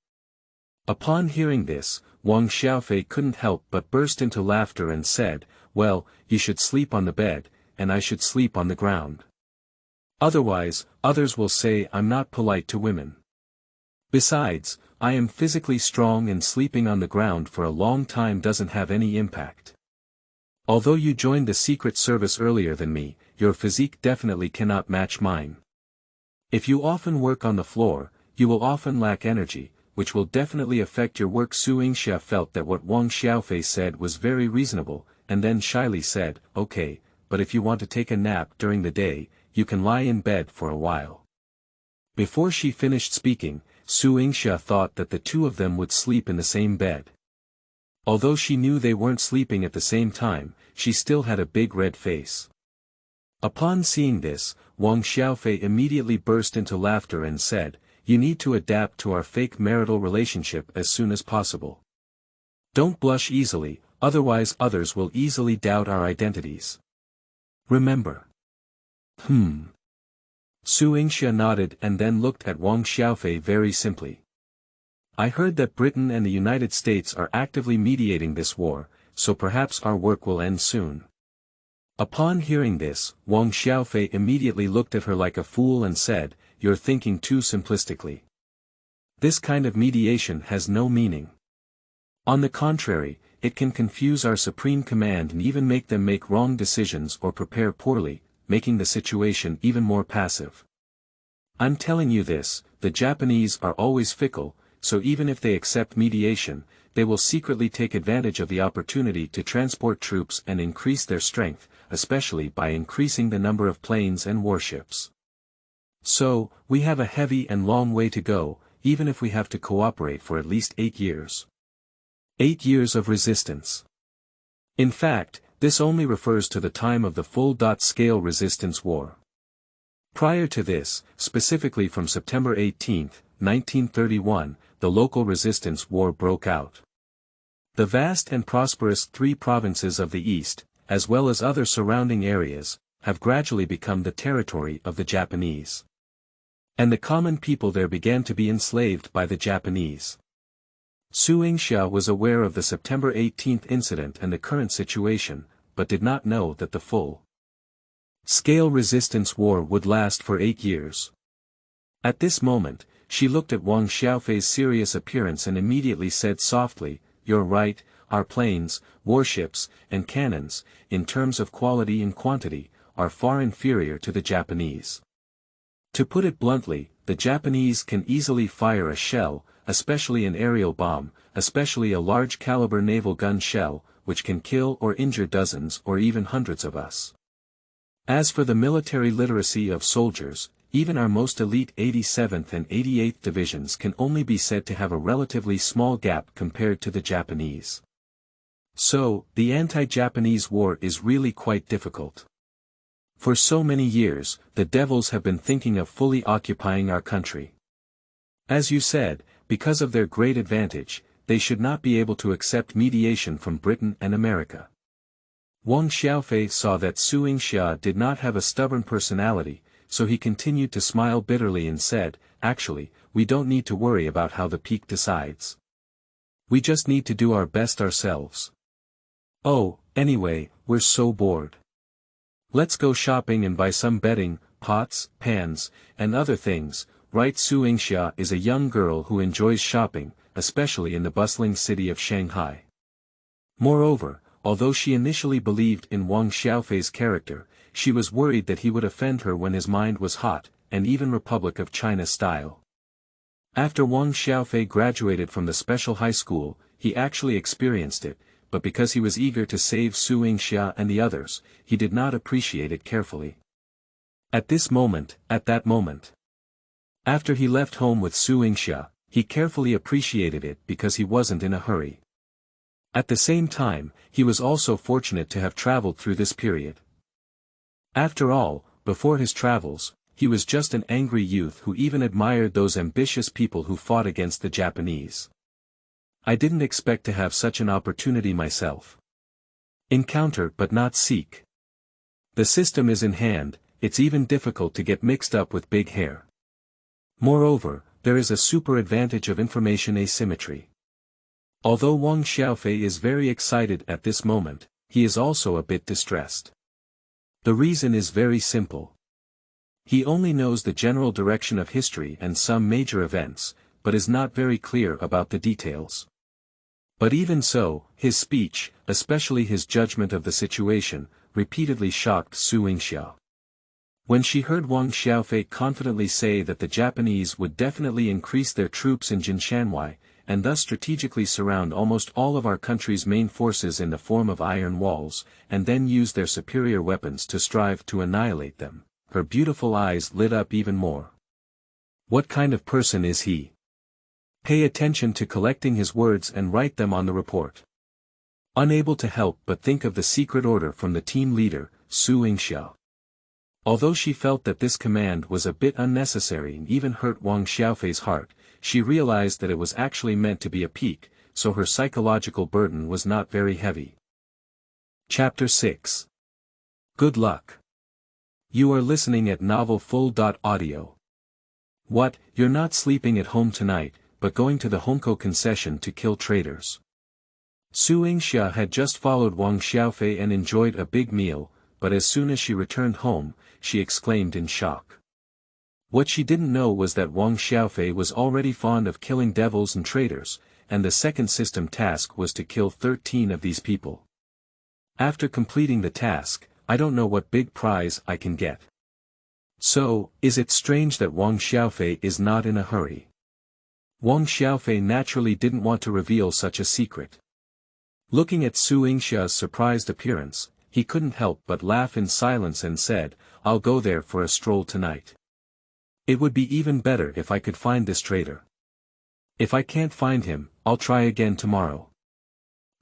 Upon hearing this, Wang Xiaofei couldn't help but burst into laughter and said, "Well, you should sleep on the bed, and I should sleep on the ground. Otherwise, others will say I'm not polite to women. Besides, I am physically strong and sleeping on the ground for a long time doesn't have any impact. Although you joined the Secret Service earlier than me, your physique definitely cannot match mine. If you often work on the floor, you will often lack energy, which will definitely affect your work." Su Yingxia felt that what Wang Xiaofei said was very reasonable, and then shyly said, "Okay, but if you want to take a nap during the day, you can lie in bed for a while." Before she finished speaking, Su Yingxia thought that the two of them would sleep in the same bed. Although she knew they weren't sleeping at the same time, she still had a big red face. Upon seeing this, Wang Xiaofei immediately burst into laughter and said, "You need to adapt to our fake marital relationship as soon as possible. Don't blush easily, otherwise others will easily doubt our identities. Remember." Su Yingxia nodded and then looked at Wang Xiaofei very simply. "I heard that Britain and the United States are actively mediating this war, so perhaps our work will end soon. Upon hearing this, Wang Xiaofei immediately looked at her like a fool and said, "You're thinking too simplistically. This kind of mediation has no meaning. On the contrary, it can confuse our supreme command and even make them make wrong decisions or prepare poorly, making the situation even more passive. I'm telling you this, the Japanese are always fickle, so even if they accept mediation, they will secretly take advantage of the opportunity to transport troops and increase their strength, especially by increasing the number of planes and warships. So, we have a heavy and long way to go, even if we have to cooperate for at least 8 years. 8 years of resistance. In fact, this only refers to the time of the full-scale resistance war. Prior to this, specifically from September 18, 1931, the local resistance war broke out. The vast and prosperous 3 provinces of the East, as well as other surrounding areas, have gradually become the territory of the Japanese. And the common people there began to be enslaved by the Japanese. Su Yingxia was aware of the September 18 incident and the current situation, but did not know that the full-scale resistance war would last for 8 years. At this moment, she looked at Wang Xiaofei's serious appearance and immediately said softly, "You're right, our planes, warships, and cannons, in terms of quality and quantity, are far inferior to the Japanese. To put it bluntly, the Japanese can easily fire a shell, especially an aerial bomb, especially a large-caliber naval gun shell, which can kill or injure dozens or even hundreds of us. As for the military literacy of soldiers, even our most elite 87th and 88th divisions can only be said to have a relatively small gap compared to the Japanese. So, the anti-Japanese war is really quite difficult. For so many years, the devils have been thinking of fully occupying our country. As you said, because of their great advantage, they should not be able to accept mediation from Britain and America." Wang Xiaofei saw that Su Yingxia did not have a stubborn personality, so he continued to smile bitterly and said, "Actually, we don't need to worry about how the Peak decides. We just need to do our best ourselves. Oh, anyway, we're so bored. Let's go shopping and buy some bedding, pots, pans, and other things." Right? Su Yingxia is a young girl who enjoys shopping, especially in the bustling city of Shanghai. Moreover, although she initially believed in Wang Xiaofei's character, she was worried that he would offend her when his mind was hot, and even Republic of China style. After Wang Xiaofei graduated from the special high school, he actually experienced it, but because he was eager to save Su Yingxia and the others, he did not appreciate it carefully. At that moment. After he left home with Su Yingxia, he carefully appreciated it because he wasn't in a hurry. At the same time, he was also fortunate to have traveled through this period. After all, before his travels, he was just an angry youth who even admired those ambitious people who fought against the Japanese. "I didn't expect to have such an opportunity myself. Encounter but not seek. The system is in hand, it's even difficult to get mixed up with big hair. Moreover, there is a super advantage of information asymmetry." Although Wang Xiaofei is very excited at this moment, he is also a bit distressed. The reason is very simple. He only knows the general direction of history and some major events, but is not very clear about the details. But even so, his speech, especially his judgment of the situation, repeatedly shocked Su Yingxia. When she heard Wang Xiaofei confidently say that the Japanese would definitely increase their troops in Jinshanwei, and thus strategically surround almost all of our country's main forces in the form of iron walls, and then use their superior weapons to strive to annihilate them, her beautiful eyes lit up even more. What kind of person is he? Pay attention to collecting his words and write them on the report. Unable to help but think of the secret order from the team leader, Su Yingxia. Although she felt that this command was a bit unnecessary and even hurt Wang Xiaofei's heart, she realized that it was actually meant to be a peak, so her psychological burden was not very heavy. Chapter 6. Good luck. You are listening at novelfull.audio. What, you're not sleeping at home tonight, but going to the Honko concession to kill traitors. Su Yingxia had just followed Wang Xiaofei and enjoyed a big meal, but as soon as she returned home, she exclaimed in shock. What she didn't know was that Wang Xiaofei was already fond of killing devils and traitors, and the second system task was to kill 13 of these people. After completing the task, I don't know what big prize I can get. So, is it strange that Wang Xiaofei is not in a hurry? Wang Xiaofei naturally didn't want to reveal such a secret. Looking at Su Yingxia's surprised appearance, he couldn't help but laugh in silence and said, "I'll go there for a stroll tonight. It would be even better if I could find this traitor. If I can't find him, I'll try again tomorrow.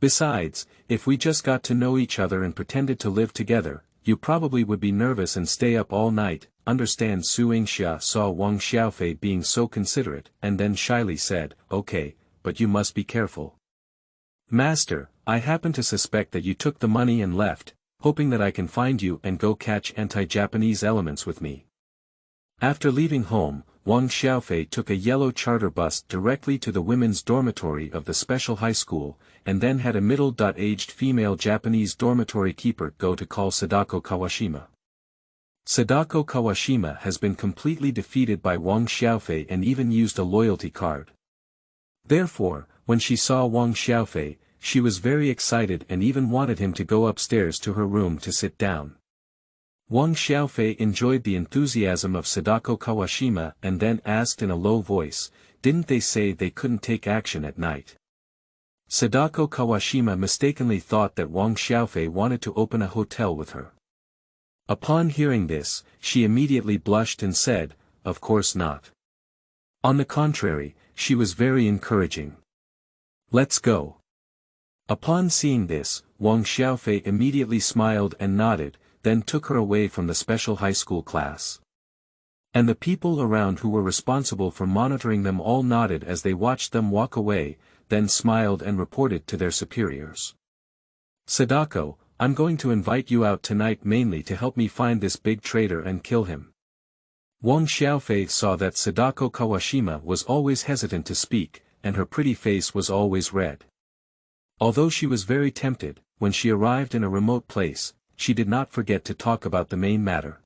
Besides, if we just got to know each other and pretended to live together, you probably would be nervous and stay up all night." Understand. Su Yingxia saw Wang Xiaofei being so considerate, and then shyly said, "Okay, but you must be careful. Master, I happen to suspect that you took the money and left, hoping that I can find you and go catch anti-Japanese elements with me." After leaving home, Wang Xiaofei took a yellow charter bus directly to the women's dormitory of the special high school, and then had a middle-aged female Japanese dormitory keeper go to call Sadako Kawashima. Sadako Kawashima has been completely defeated by Wang Xiaofei and even used a loyalty card. Therefore, when she saw Wang Xiaofei, she was very excited and even wanted him to go upstairs to her room to sit down. Wang Xiaofei enjoyed the enthusiasm of Sadako Kawashima and then asked in a low voice, "Didn't they say they couldn't take action at night?" Sadako Kawashima mistakenly thought that Wang Xiaofei wanted to open a hotel with her. Upon hearing this, she immediately blushed and said, "Of course not. On the contrary, she was very encouraging. Let's go." Upon seeing this, Wang Xiaofei immediately smiled and nodded, then took her away from the special high school class. And the people around who were responsible for monitoring them all nodded as they watched them walk away, then smiled and reported to their superiors. "Sadako, I'm going to invite you out tonight mainly to help me find this big traitor and kill him." Wang Xiaofei saw that Sadako Kawashima was always hesitant to speak, and her pretty face was always red. Although she was very tempted, when she arrived in a remote place, she did not forget to talk about the main matter.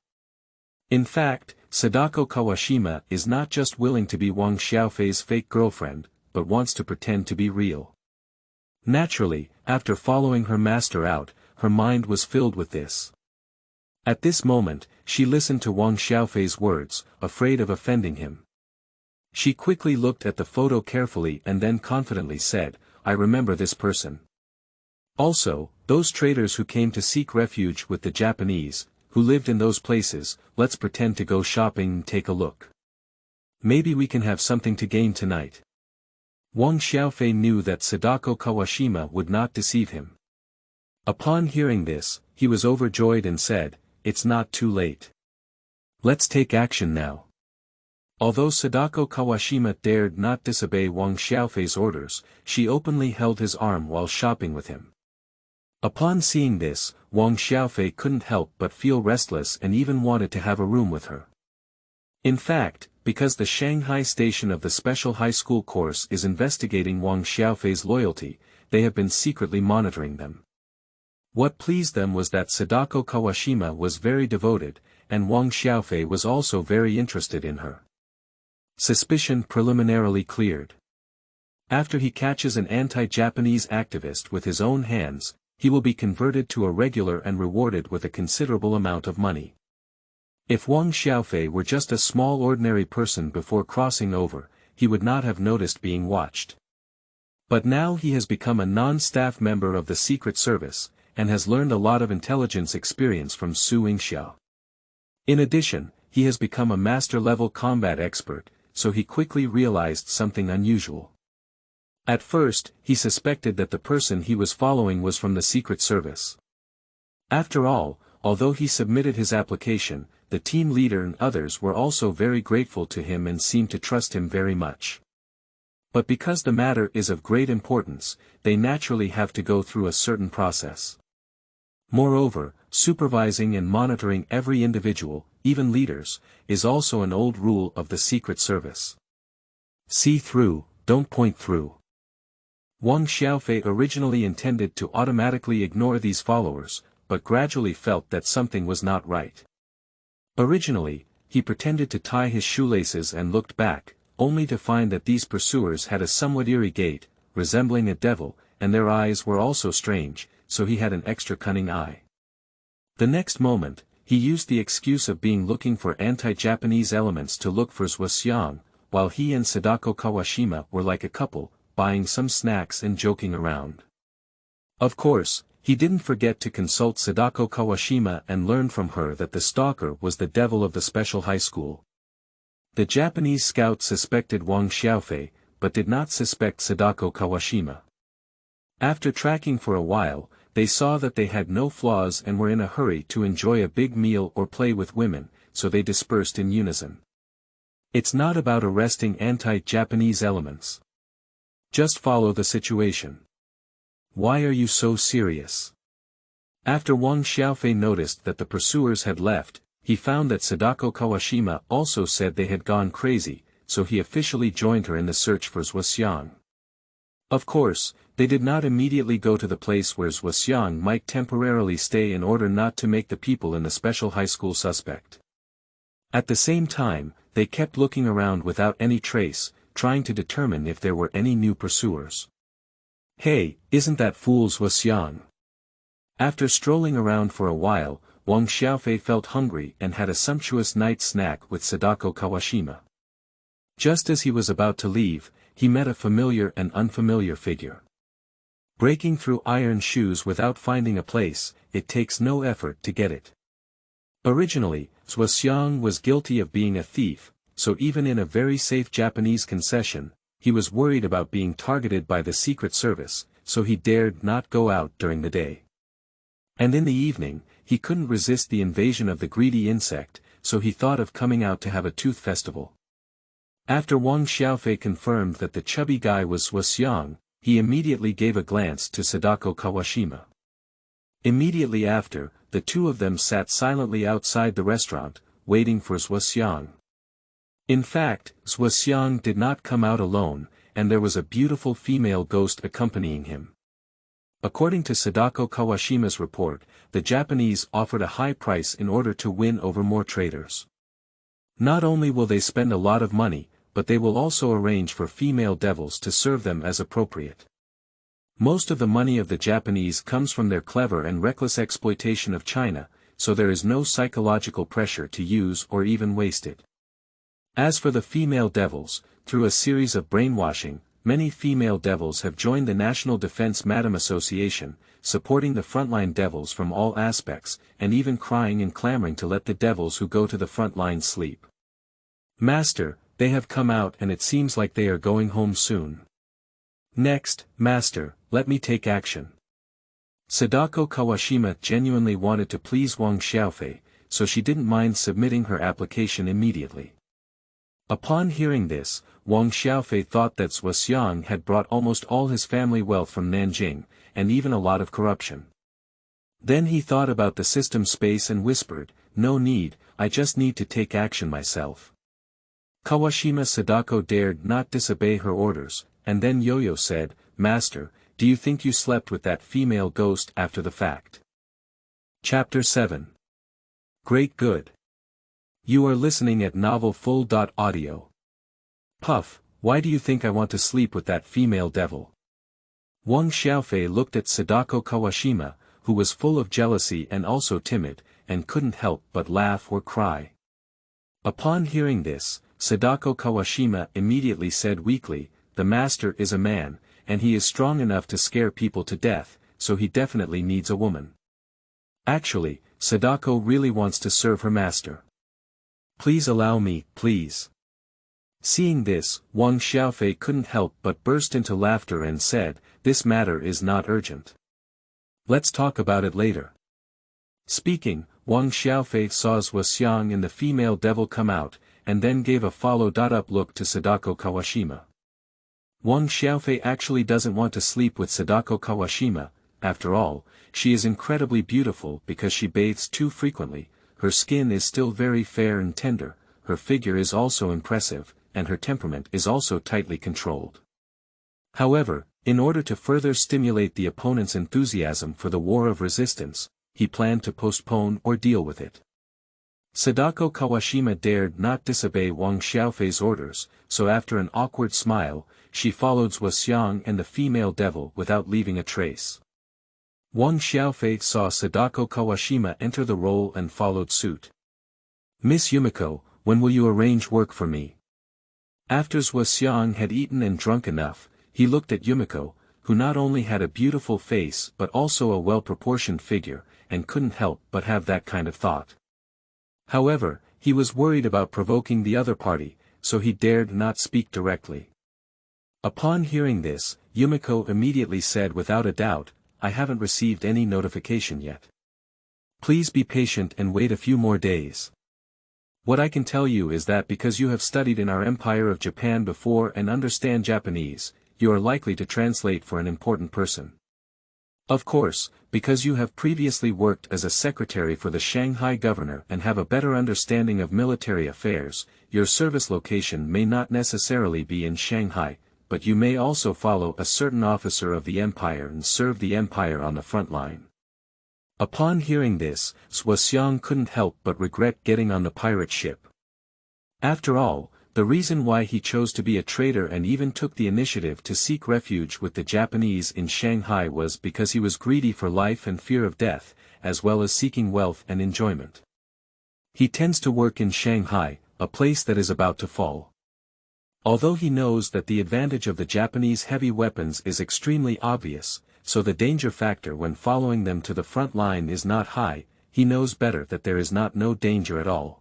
In fact, Sadako Kawashima is not just willing to be Wang Xiaofei's fake girlfriend, but wants to pretend to be real. Naturally, after following her master out, her mind was filled with this. At this moment, she listened to Wang Xiaofei's words, afraid of offending him. She quickly looked at the photo carefully and then confidently said, "I remember this person. Also, those traders who came to seek refuge with the Japanese, who lived in those places, let's pretend to go shopping and take a look. Maybe we can have something to gain tonight." Wang Xiaofei knew that Sadako Kawashima would not deceive him. Upon hearing this, he was overjoyed and said, "It's not too late. Let's take action now." Although Sadako Kawashima dared not disobey Wang Xiaofei's orders, she openly held his arm while shopping with him. Upon seeing this, Wang Xiaofei couldn't help but feel restless and even wanted to have a room with her. In fact, because the Shanghai station of the special high school course is investigating Wang Xiaofei's loyalty, they have been secretly monitoring them. What pleased them was that Sadako Kawashima was very devoted, and Wang Xiaofei was also very interested in her. Suspicion preliminarily cleared. After he catches an anti-Japanese activist with his own hands, he will be converted to a regular and rewarded with a considerable amount of money. If Wang Xiaofei were just a small ordinary person before crossing over, he would not have noticed being watched. But now he has become a non-staff member of the Secret Service, and has learned a lot of intelligence experience from Su Yingxia. In addition, he has become a master-level combat expert, so he quickly realized something unusual. At first, he suspected that the person he was following was from the Secret Service. After all, although he submitted his application, the team leader and others were also very grateful to him and seemed to trust him very much. But because the matter is of great importance, they naturally have to go through a certain process. Moreover, supervising and monitoring every individual, even leaders, is also an old rule of the Secret Service. See through, don't point through. Wang Xiaofei originally intended to automatically ignore these followers, but gradually felt that something was not right. Originally, he pretended to tie his shoelaces and looked back, only to find that these pursuers had a somewhat eerie gait, resembling a devil, and their eyes were also strange, so he had an extra cunning eye. The next moment, he used the excuse of being looking for anti-Japanese elements to look for Zhuxiang, while he and Sadako Kawashima were like a couple, buying some snacks and joking around. Of course, he didn't forget to consult Sadako Kawashima and learn from her that the stalker was the devil of the special high school. The Japanese scout suspected Wang Xiaofei, but did not suspect Sadako Kawashima. After tracking for a while, they saw that they had no flaws and were in a hurry to enjoy a big meal or play with women, so they dispersed in unison. It's not about arresting anti-Japanese elements. Just follow the situation. Why are you so serious? After Wang Xiaofei noticed that the pursuers had left, he found that Sadako Kawashima also said they had gone crazy, so he officially joined her in the search for Zhuxiang. Of course, they did not immediately go to the place where Zhuxiang might temporarily stay in order not to make the people in the special high school suspect. At the same time, they kept looking around without any trace, trying to determine if there were any new pursuers. Hey, isn't that fool Zhuxiang? After strolling around for a while, Wang Xiaofei felt hungry and had a sumptuous night snack with Sadako Kawashima. Just as he was about to leave, he met a familiar and unfamiliar figure. Breaking through iron shoes without finding a place, it takes no effort to get it. Originally, Zhuxiang was guilty of being a thief, so even in a very safe Japanese concession, he was worried about being targeted by the Secret Service, so he dared not go out during the day. And in the evening, he couldn't resist the invasion of the greedy insect, so he thought of coming out to have a tooth festival. After Wang Xiaofei confirmed that the chubby guy was Zhuxiang, he immediately gave a glance to Sadako Kawashima. Immediately after, the two of them sat silently outside the restaurant, waiting for Zhuxiang. In fact, Zhuxiang did not come out alone, and there was a beautiful female ghost accompanying him. According to Sadako Kawashima's report, the Japanese offered a high price in order to win over more traitors. Not only will they spend a lot of money, but they will also arrange for female devils to serve them as appropriate. Most of the money of the Japanese comes from their clever and reckless exploitation of China, so there is no psychological pressure to use or even waste it. As for the female devils, through a series of brainwashing, many female devils have joined the National Defense Madam Association, supporting the frontline devils from all aspects, and even crying and clamoring to let the devils who go to the front line sleep. Master, they have come out and it seems like they are going home soon. Next, Master, let me take action. Sadako Kawashima genuinely wanted to please Wang Xiaofei, so she didn't mind submitting her application immediately. Upon hearing this, Wang Xiaofei thought that Zhuxiang had brought almost all his family wealth from Nanjing, and even a lot of corruption. Then he thought about the system space and whispered, "No need, I just need to take action myself." Kawashima Sadako dared not disobey her orders, and then Yo-Yo said, "Master, do you think you slept with that female ghost after the fact?" Chapter 7. Great good. You are listening at novelfull.audio. Puff, why do you think I want to sleep with that female devil? Wang Xiaofei looked at Sadako Kawashima, who was full of jealousy and also timid, and couldn't help but laugh or cry. Upon hearing this, Sadako Kawashima immediately said weakly, "The master is a man, and he is strong enough to scare people to death, so he definitely needs a woman." Actually, Sadako really wants to serve her master. Please allow me, please. Seeing this, Wang Xiaofei couldn't help but burst into laughter and said, "This matter is not urgent. Let's talk about it later." Speaking, Wang Xiaofei saw Zhuxiang and the female devil come out, and then gave a followed-up look to Sadako Kawashima. Wang Xiaofei actually doesn't want to sleep with Sadako Kawashima. After all, she is incredibly beautiful because she bathes too frequently, her skin is still very fair and tender, her figure is also impressive, and her temperament is also tightly controlled. However, in order to further stimulate the opponent's enthusiasm for the war of resistance, he planned to postpone or deal with it. Sadako Kawashima dared not disobey Wang Xiaofei's orders, so after an awkward smile, she followed Zhuo Xiang and the female devil without leaving a trace. Wang Xiaofei saw Sadako Kawashima enter the role and followed suit. "Miss Yumiko, when will you arrange work for me?" After Zhuo Xiang had eaten and drunk enough, he looked at Yumiko, who not only had a beautiful face but also a well-proportioned figure, and couldn't help but have that kind of thought. However, he was worried about provoking the other party, so he dared not speak directly. Upon hearing this, Yumiko immediately said without a doubt, "I haven't received any notification yet. Please be patient and wait a few more days. What I can tell you is that because you have studied in our Empire of Japan before and understand Japanese, you are likely to translate for an important person. Of course, because you have previously worked as a secretary for the Shanghai governor and have a better understanding of military affairs, your service location may not necessarily be in Shanghai, but you may also follow a certain officer of the empire and serve the empire on the front line." Upon hearing this, Zhuo Xiang couldn't help but regret getting on the pirate ship. After all, the reason why he chose to be a traitor and even took the initiative to seek refuge with the Japanese in Shanghai was because he was greedy for life and fear of death, as well as seeking wealth and enjoyment. He tends to work in Shanghai, a place that is about to fall. Although he knows that the advantage of the Japanese heavy weapons is extremely obvious, so the danger factor when following them to the front line is not high, he knows better that there is no danger at all.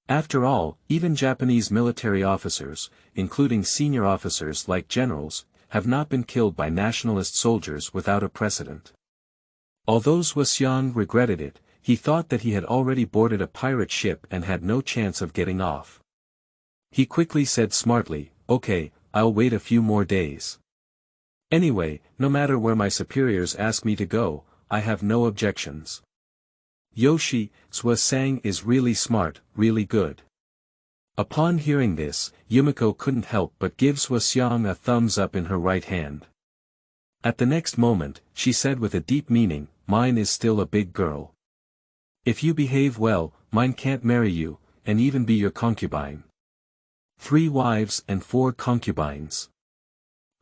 After all, even Japanese military officers, including senior officers like generals, have not been killed by nationalist soldiers without a precedent. Although Zhuo Xiang regretted it, he thought that he had already boarded a pirate ship and had no chance of getting off. He quickly said smartly, "Okay, I'll wait a few more days. Anyway, no matter where my superiors ask me to go, I have no objections. Yoshi, Zhuo Xiang is really smart, really good." Upon hearing this, Yumiko couldn't help but give Zhuo Xiang a thumbs up in her right hand. At the next moment, she said with a deep meaning, "Mine is still a big girl. If you behave well, mine can't marry you, and even be your concubine. 3 wives and 4 concubines.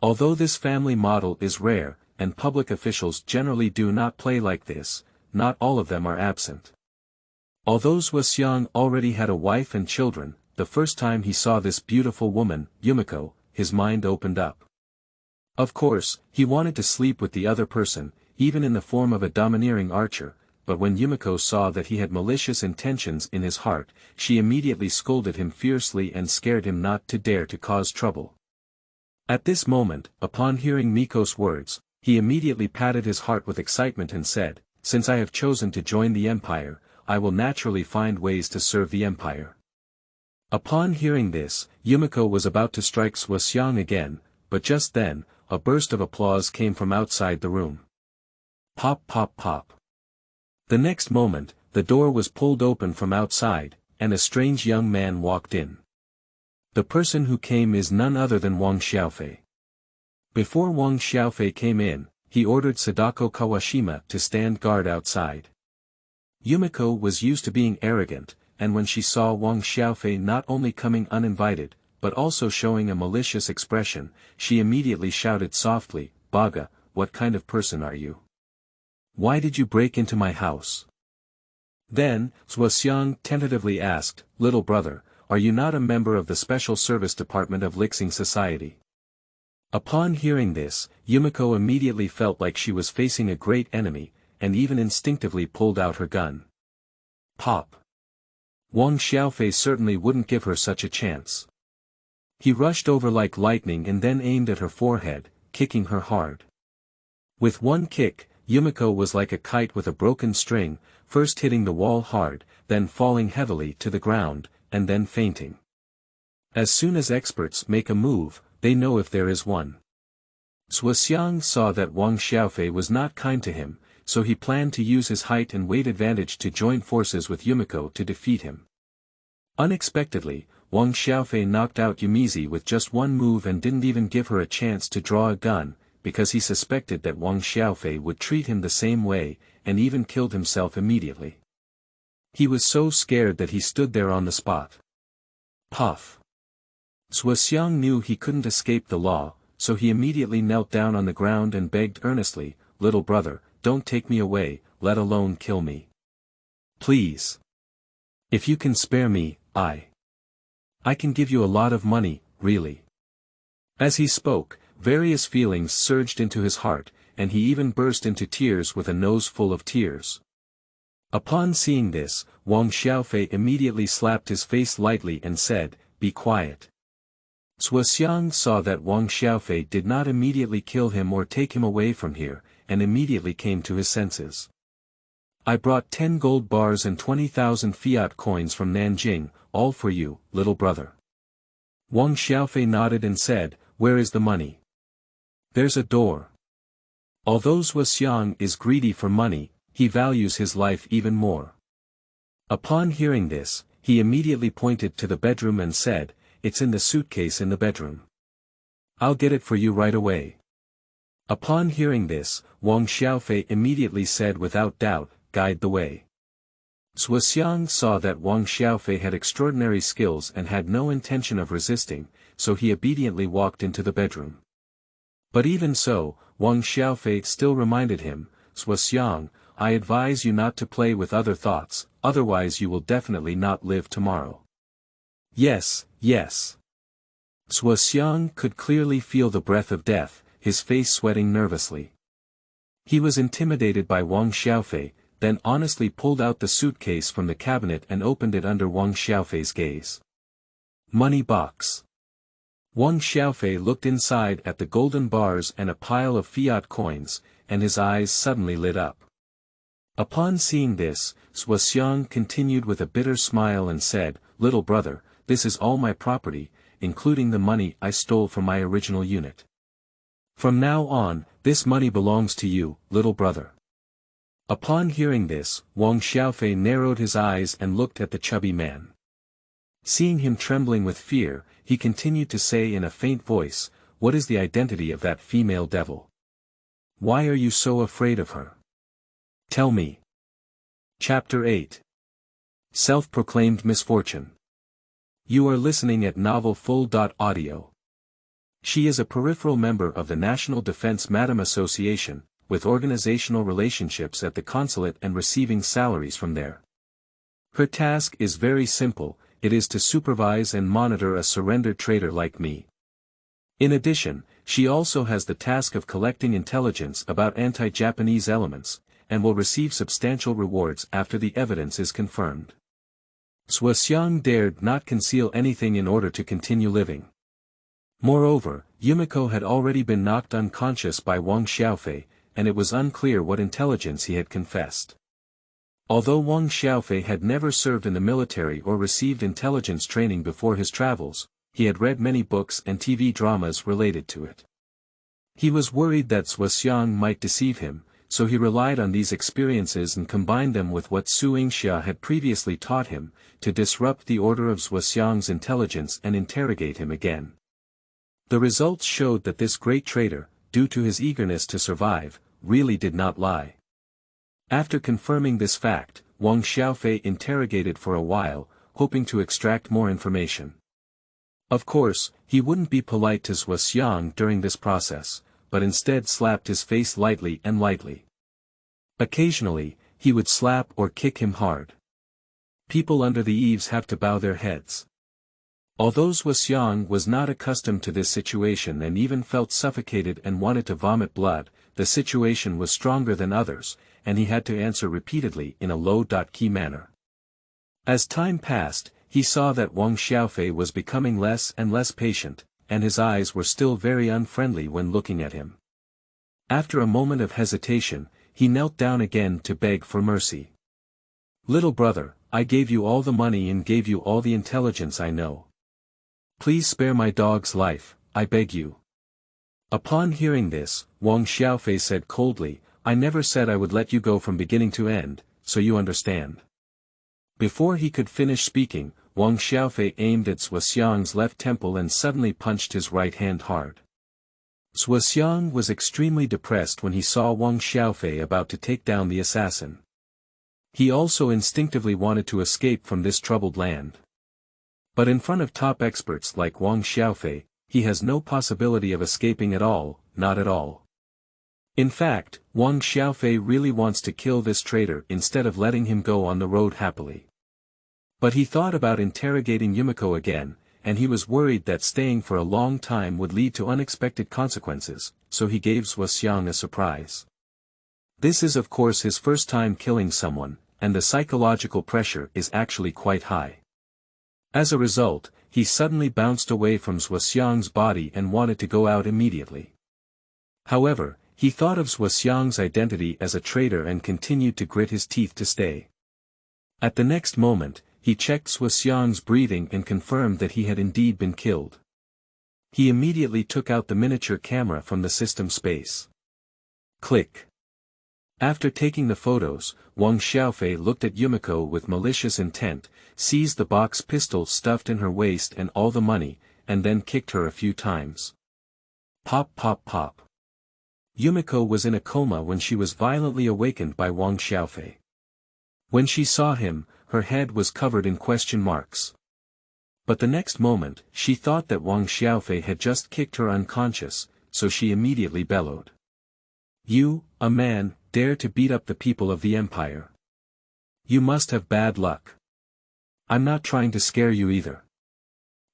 Although this family model is rare, and public officials generally do not play like this, not all of them are absent." Although Zhuo Xiang already had a wife and children, the first time he saw this beautiful woman, Yumiko, his mind opened up. Of course, he wanted to sleep with the other person, even in the form of a domineering archer, but when Yumiko saw that he had malicious intentions in his heart, she immediately scolded him fiercely and scared him not to dare to cause trouble. At this moment, upon hearing Miko's words, he immediately patted his heart with excitement and said, "Since I have chosen to join the empire, I will naturally find ways to serve the empire." Upon hearing this, Yumiko was about to strike Zhuo Xiang again, but just then, a burst of applause came from outside the room. Pop pop pop. The next moment, the door was pulled open from outside, and a strange young man walked in. The person who came is none other than Wang Xiaofei. Before Wang Xiaofei came in, he ordered Sadako Kawashima to stand guard outside. Yumiko was used to being arrogant, and when she saw Wang Xiaofei not only coming uninvited, but also showing a malicious expression, she immediately shouted softly, "Baga, what kind of person are you? Why did you break into my house?" Then, Zhuo Xiang tentatively asked, "Little brother, are you not a member of the Special Service Department of Lixing Society?" Upon hearing this, Yumiko immediately felt like she was facing a great enemy, and even instinctively pulled out her gun. Pop! Wang Xiaofei certainly wouldn't give her such a chance. He rushed over like lightning and then aimed at her forehead, kicking her hard. With one kick, Yumiko was like a kite with a broken string, first hitting the wall hard, then falling heavily to the ground, and then fainting. As soon as experts make a move, they know if there is one. Zhuo Xiang saw that Wang Xiaofei was not kind to him, so he planned to use his height and weight advantage to join forces with Yumiko to defeat him. Unexpectedly, Wang Xiaofei knocked out Yumizi with just one move and didn't even give her a chance to draw a gun, because he suspected that Wang Xiaofei would treat him the same way, and even killed himself immediately. He was so scared that he stood there on the spot. Puff. Sha Shen knew he couldn't escape the law, so he immediately knelt down on the ground and begged earnestly, "Little brother, don't take me away, let alone kill me. Please. If you can spare me, I can give you a lot of money, really." As he spoke, various feelings surged into his heart, and he even burst into tears with a nose full of tears. Upon seeing this, Wang Xiaofei immediately slapped his face lightly and said, "Be quiet." Sha Shen saw that Wang Xiaofei did not immediately kill him or take him away from here, and immediately came to his senses. "I brought 10 gold bars and 20,000 fiat coins from Nanjing, all for you, little brother." Wang Xiaofei nodded and said, "Where is the money?" "There's a door." Although Sha Shen is greedy for money, he values his life even more. Upon hearing this, he immediately pointed to the bedroom and said, "It's in the suitcase in the bedroom. I'll get it for you right away." Upon hearing this, Wang Xiaofei immediately said without doubt, "Guide the way." Sha Shen saw that Wang Xiaofei had extraordinary skills and had no intention of resisting, so he obediently walked into the bedroom. But even so, Wang Xiaofei still reminded him, "Sha Shen, I advise you not to play with other thoughts, otherwise you will definitely not live tomorrow." "Yes, yes." Sha Shen could clearly feel the breath of death, his face sweating nervously. He was intimidated by Wang Xiaofei, then honestly pulled out the suitcase from the cabinet and opened it under Wang Xiaofei's gaze. Money box. Wang Xiaofei looked inside at the golden bars and a pile of fiat coins, and his eyes suddenly lit up. Upon seeing this, Sha Shen continued with a bitter smile and said, "Little brother, this is all my property, including the money I stole from my original unit. From now on, this money belongs to you, little brother." Upon hearing this, Wang Xiaofei narrowed his eyes and looked at the chubby man. Seeing him trembling with fear, he continued to say in a faint voice, "What is the identity of that female devil? Why are you so afraid of her? Tell me." Chapter 8. Self-proclaimed misfortune. You are listening at novelfull.audio. She is a peripheral member of the National Defense Madam Association, with organizational relationships at the consulate and receiving salaries from there. Her task is very simple, it is to supervise and monitor a surrendered traitor like me. In addition, she also has the task of collecting intelligence about anti-Japanese elements, and will receive substantial rewards after the evidence is confirmed. Sha Shen dared not conceal anything in order to continue living. Moreover, Yumiko had already been knocked unconscious by Wang Xiaofei, and it was unclear what intelligence he had confessed. Although Wang Xiaofei had never served in the military or received intelligence training before his travels, he had read many books and TV dramas related to it. He was worried that Sha Shen might deceive him, so he relied on these experiences and combined them with what Su Yingxia had previously taught him, to disrupt the order of Sha Shen's intelligence and interrogate him again. The results showed that this great traitor, due to his eagerness to survive, really did not lie. After confirming this fact, Wang Xiaofei interrogated for a while, hoping to extract more information. Of course, he wouldn't be polite to Sha Shen during this process, but instead slapped his face lightly and lightly. Occasionally, he would slap or kick him hard. People under the eaves have to bow their heads. Although Sha Shen was not accustomed to this situation and even felt suffocated and wanted to vomit blood, the situation was stronger than others, and he had to answer repeatedly in a low-key manner. As time passed, he saw that Wang Xiaofei was becoming less and less patient, and his eyes were still very unfriendly when looking at him. After a moment of hesitation, he knelt down again to beg for mercy. "Little brother, I gave you all the money and gave you all the intelligence I know. Please spare my dog's life, I beg you." Upon hearing this, Wang Xiaofei said coldly, "I never said I would let you go from beginning to end, so you understand." Before he could finish speaking, Wang Xiaofei aimed at Sha Shen's left temple and suddenly punched his right hand hard. Xiang was extremely depressed when he saw Wang Xiaofei about to take down the assassin. He also instinctively wanted to escape from this troubled land. But in front of top experts like Wang Xiaofei, he has no possibility of escaping at all, not at all. In fact, Wang Xiaofei really wants to kill this traitor instead of letting him go on the road happily. But he thought about interrogating Yumiko again, and he was worried that staying for a long time would lead to unexpected consequences, so he gave Xiang a surprise. This is of course his first time killing someone, and the psychological pressure is actually quite high. As a result, he suddenly bounced away from Xiang's body and wanted to go out immediately. However, he thought of Xiang's identity as a traitor and continued to grit his teeth to stay. At the next moment, he checked Xiang's breathing and confirmed that he had indeed been killed. He immediately took out the miniature camera from the system space. Click. After taking the photos, Wang Xiaofei looked at Yumiko with malicious intent, seized the box pistol stuffed in her waist and all the money, and then kicked her a few times. Pop pop pop. Yumiko was in a coma when she was violently awakened by Wang Xiaofei. When she saw him, her head was covered in question marks. But the next moment, she thought that Wang Xiaofei had just kicked her unconscious, so she immediately bellowed. You, a man, dare to beat up the people of the empire. You must have bad luck. I'm not trying to scare you either.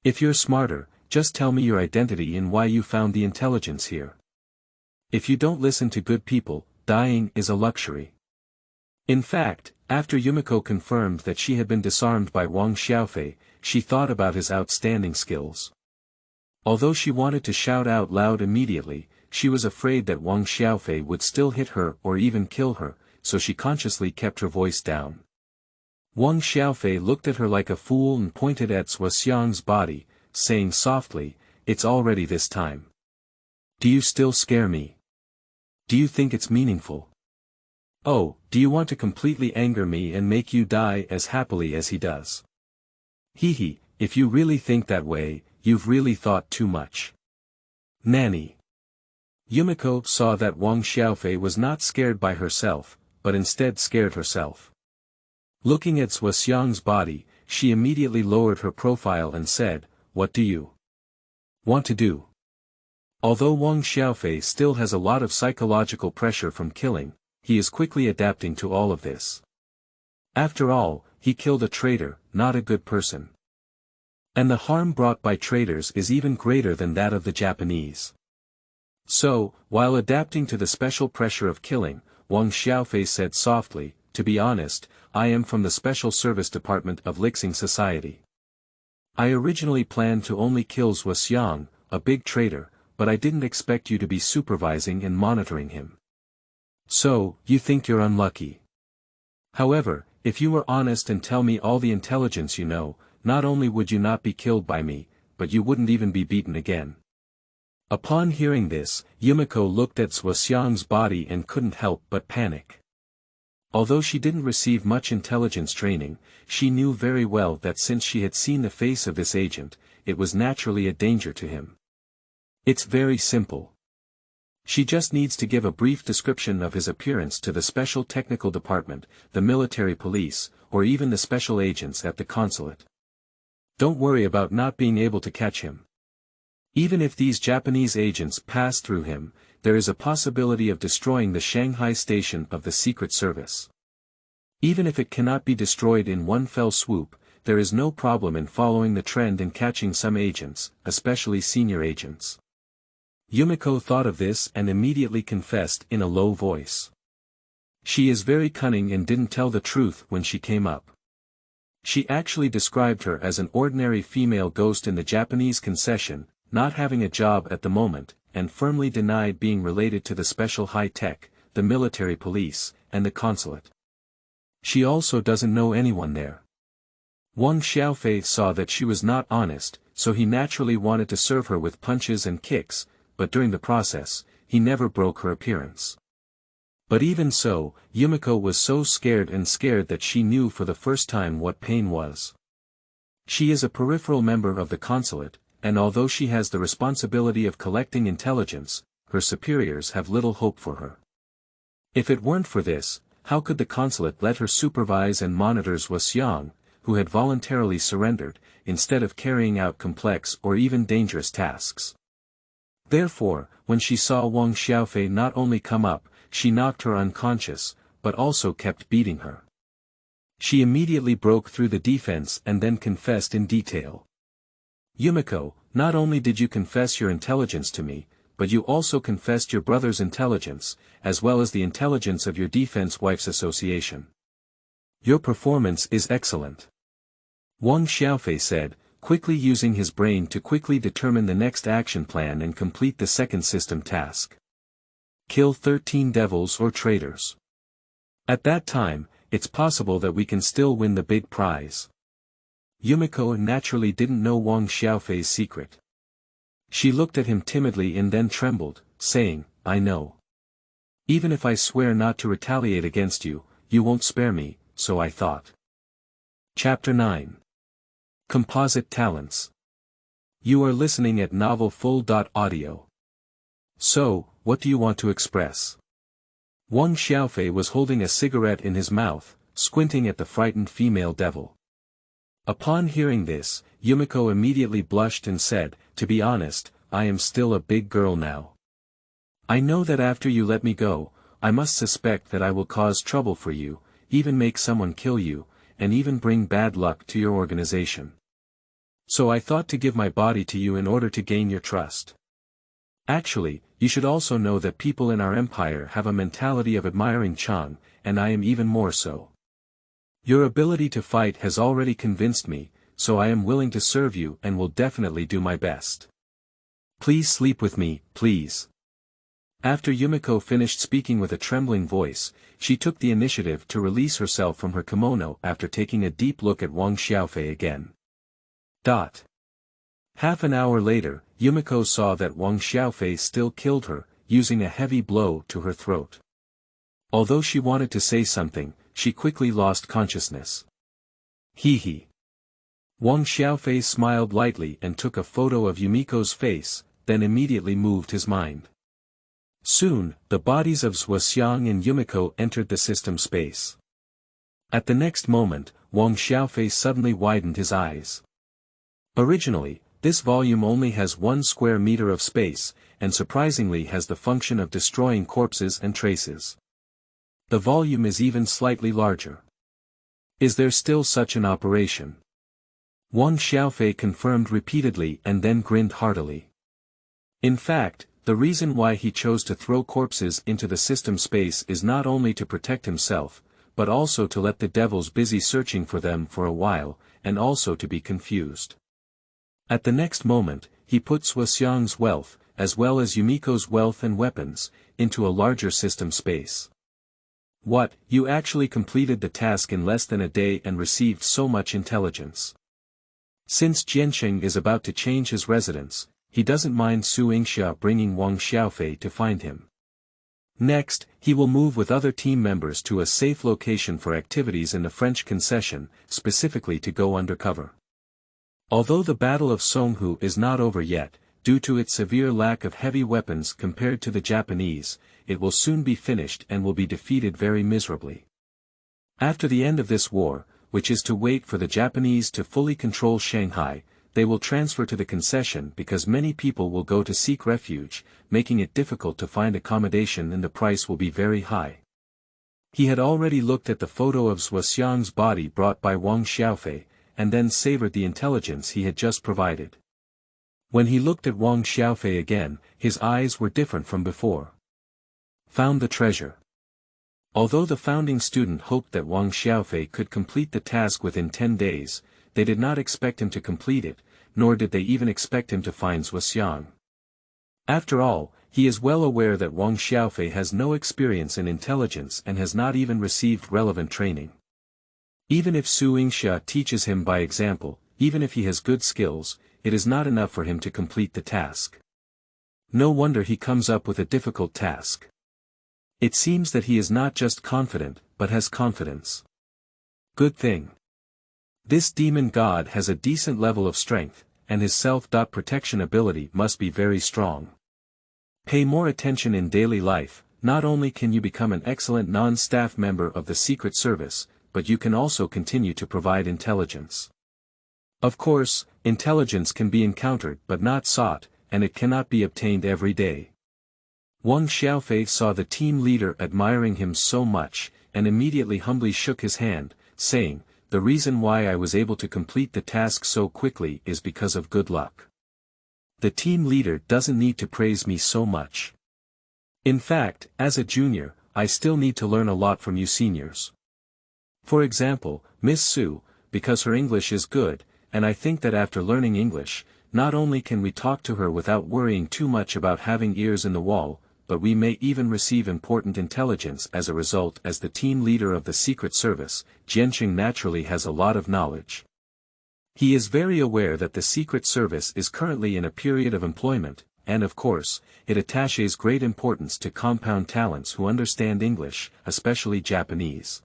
If you're smarter, just tell me your identity and why you found the intelligence here. If you don't listen to good people, dying is a luxury. In fact, after Yumiko confirmed that she had been disarmed by Wang Xiaofei, she thought about his outstanding skills. Although she wanted to shout out loud immediately, she was afraid that Wang Xiaofei would still hit her or even kill her, so she consciously kept her voice down. Wang Xiaofei looked at her like a fool and pointed at Xiang's body, saying softly, "It's already this time. Do you still scare me? Do you think it's meaningful? Oh, do you want to completely anger me and make you die as happily as he does? Hee, if you really think that way, you've really thought too much." Nanny. Yumiko saw that Wang Xiaofei was not scared by herself, but instead scared herself. Looking at Xiang's body, she immediately lowered her profile and said, "What do you want to do?" Although Wang Xiaofei still has a lot of psychological pressure from killing, he is quickly adapting to all of this. After all, he killed a traitor, not a good person. And the harm brought by traitors is even greater than that of the Japanese. So, while adapting to the special pressure of killing, Wang Xiaofei said softly, "To be honest, I am from the Special Service Department of Lixing Society. I originally planned to only kill Xiang, a big traitor, but I didn't expect you to be supervising and monitoring him. So, you think you're unlucky. However, if you were honest and tell me all the intelligence you know, not only would you not be killed by me, but you wouldn't even be beaten again." Upon hearing this, Yumiko looked at Xiang's body and couldn't help but panic. Although she didn't receive much intelligence training, she knew very well that since she had seen the face of this agent, it was naturally a danger to him. It's very simple. She just needs to give a brief description of his appearance to the Special Technical Department, the military police, or even the special agents at the consulate. Don't worry about not being able to catch him. Even if these Japanese agents pass through him, there is a possibility of destroying the Shanghai station of the Secret Service. Even if it cannot be destroyed in one fell swoop, there is no problem in following the trend and catching some agents, especially senior agents. Yumiko thought of this and immediately confessed in a low voice. She is very cunning and didn't tell the truth when she came up. She actually described her as an ordinary female ghost in the Japanese concession, not having a job at the moment, and firmly denied being related to the special high-tech, the military police, and the consulate. She also doesn't know anyone there. Wang Xiaofei saw that she was not honest, so he naturally wanted to serve her with punches and kicks, but during the process, he never broke her appearance. But even so, Yumiko was so scared that she knew for the first time what pain was. She is a peripheral member of the consulate, and although she has the responsibility of collecting intelligence, her superiors have little hope for her. If it weren't for this, how could the consulate let her supervise and monitor Sha Shen, who had voluntarily surrendered, instead of carrying out complex or even dangerous tasks? Therefore, when she saw Wang Xiaofei not only come up, she knocked her unconscious, but also kept beating her. She immediately broke through the defense and then confessed in detail. "Yumiko, not only did you confess your intelligence to me, but you also confessed your brother's intelligence, as well as the intelligence of your defense wives association. Your performance is excellent," Wang Xiaofei said, quickly using his brain to quickly determine the next action plan and complete the second system task. Kill 13 devils or traitors. At that time, it's possible that we can still win the big prize. Yumiko naturally didn't know Wang Xiaofei's secret. She looked at him timidly and then trembled, saying, "I know. Even if I swear not to retaliate against you, you won't spare me, so I thought." Chapter 9. Composite Talents. You are listening at novelfull.audio. So, what do you want to express? Wang Xiaofei was holding a cigarette in his mouth, squinting at the frightened female devil. Upon hearing this, Yumiko immediately blushed and said, "To be honest, I am still a big girl now. I know that after you let me go, I must suspect that I will cause trouble for you, even make someone kill you, and even bring bad luck to your organization. So I thought to give my body to you in order to gain your trust. Actually, you should also know that people in our empire have a mentality of admiring Chang, and I am even more so. Your ability to fight has already convinced me, so I am willing to serve you and will definitely do my best. Please sleep with me, please." After Yumiko finished speaking with a trembling voice, she took the initiative to release herself from her kimono after taking a deep look at Wang Xiaofei again. Half an hour later, Yumiko saw that Wang Xiaofei still killed her, using a heavy blow to her throat. Although she wanted to say something, she quickly lost consciousness. Hee. Wang Xiaofei smiled lightly and took a photo of Yumiko's face, then immediately moved his mind. Soon, the bodies of Sha Shen and Yumiko entered the system space. At the next moment, Wang Xiaofei suddenly widened his eyes. Originally, this volume only has 1 square meter of space, and surprisingly has the function of destroying corpses and traces. The volume is even slightly larger. Is there still such an operation? Wang Xiaofei confirmed repeatedly and then grinned heartily. In fact, the reason why he chose to throw corpses into the system space is not only to protect himself, but also to let the devils busy searching for them for a while, and also to be confused. At the next moment, he put Sha Shen's wealth, as well as Yumiko's wealth and weapons, into a larger system space. What, you actually completed the task in less than a day and received so much intelligence. Since Jiansheng is about to change his residence, he doesn't mind Su Yingxia bringing Wang Xiaofei to find him. Next, he will move with other team members to a safe location for activities in the French concession, specifically to go undercover. Although the Battle of Songhu is not over yet, due to its severe lack of heavy weapons compared to the Japanese, it will soon be finished and will be defeated very miserably. After the end of this war, which is to wait for the Japanese to fully control Shanghai, they will transfer to the concession because many people will go to seek refuge, making it difficult to find accommodation and the price will be very high. He had already looked at the photo of Sha Shen's body brought by Wang Xiaofei, and then savored the intelligence he had just provided. When he looked at Wang Xiaofei again, his eyes were different from before. Found the treasure. Although the founding student hoped that Wang Xiaofei could complete the task within 10 days, they did not expect him to complete it, nor did they even expect him to find Sha Shen. After all, he is well aware that Wang Xiaofei has no experience in intelligence and has not even received relevant training. Even if Su Yingxia teaches him by example, even if he has good skills, it is not enough for him to complete the task. No wonder he comes up with a difficult task. It seems that he is not just confident, but has confidence. Good thing. This demon god has a decent level of strength, and his self-protection ability must be very strong. Pay more attention in daily life. Not only can you become an excellent non-staff member of the Secret Service, but you can also continue to provide intelligence. Of course, intelligence can be encountered but not sought, and it cannot be obtained every day. Wang Xiaofei saw the team leader admiring him so much, and immediately humbly shook his hand, saying, "The reason why I was able to complete the task so quickly is because of good luck. The team leader doesn't need to praise me so much. In fact, as a junior, I still need to learn a lot from you seniors. For example, Miss Su, because her English is good, and I think that after learning English, not only can we talk to her without worrying too much about having ears in the wall, but we may even receive important intelligence as a result. As the team leader of the Secret Service, Jianqing naturally has a lot of knowledge. He is very aware that the Secret Service is currently in a period of employment, and of course, it attaches great importance to compound talents who understand English, especially Japanese.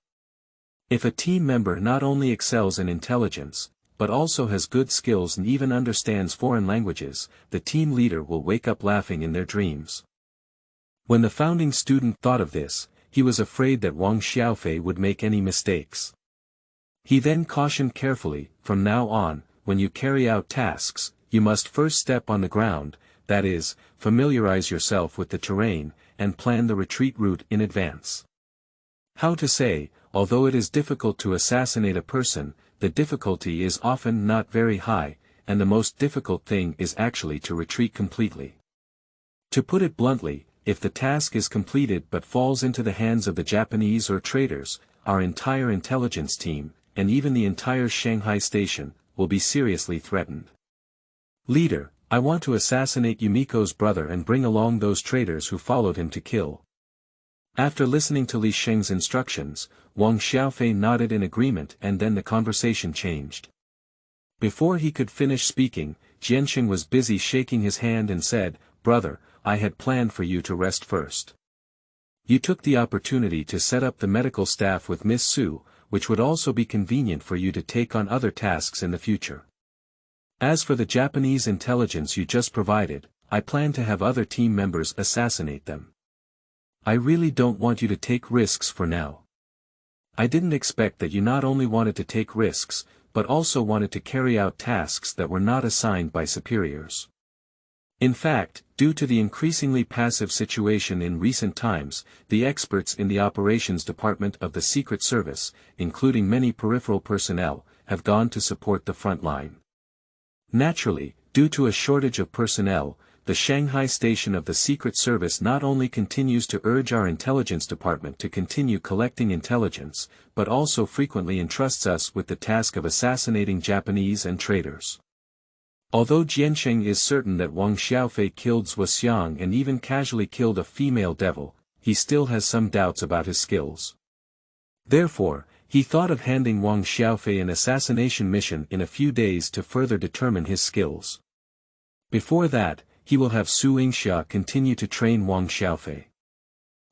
If a team member not only excels in intelligence, but also has good skills and even understands foreign languages, the team leader will wake up laughing in their dreams. When the founding student thought of this, he was afraid that Wang Xiaofei would make any mistakes. He then cautioned carefully, "From now on, when you carry out tasks, you must first step on the ground, that is, familiarize yourself with the terrain, and plan the retreat route in advance." How to say, although it is difficult to assassinate a person, the difficulty is often not very high, and the most difficult thing is actually to retreat completely. To put it bluntly, if the task is completed but falls into the hands of the Japanese or traitors, our entire intelligence team, and even the entire Shanghai station, will be seriously threatened. "Leader, I want to assassinate Yumiko's brother and bring along those traitors who followed him to kill." After listening to Li Sheng's instructions, Wang Xiaofei nodded in agreement, and then the conversation changed. Before he could finish speaking, Jianqing was busy shaking his hand and said, "Brother, I had planned for you to rest first. You took the opportunity to set up the medical staff with Miss Su, which would also be convenient for you to take on other tasks in the future. As for the Japanese intelligence you just provided, I plan to have other team members assassinate them. I really don't want you to take risks for now. I didn't expect that you not only wanted to take risks, but also wanted to carry out tasks that were not assigned by superiors. In fact, due to the increasingly passive situation in recent times, the experts in the operations department of the Secret Service, including many peripheral personnel, have gone to support the front line. Naturally, due to a shortage of personnel, the Shanghai station of the Secret Service not only continues to urge our intelligence department to continue collecting intelligence, but also frequently entrusts us with the task of assassinating Japanese and traitors. Although Jianqing is certain that Wang Xiaofei killed Zhuo Xiang and even casually killed a female devil, he still has some doubts about his skills. Therefore, he thought of handing Wang Xiaofei an assassination mission in a few days to further determine his skills. Before that, he will have Su Yingxia continue to train Wang Xiaofei.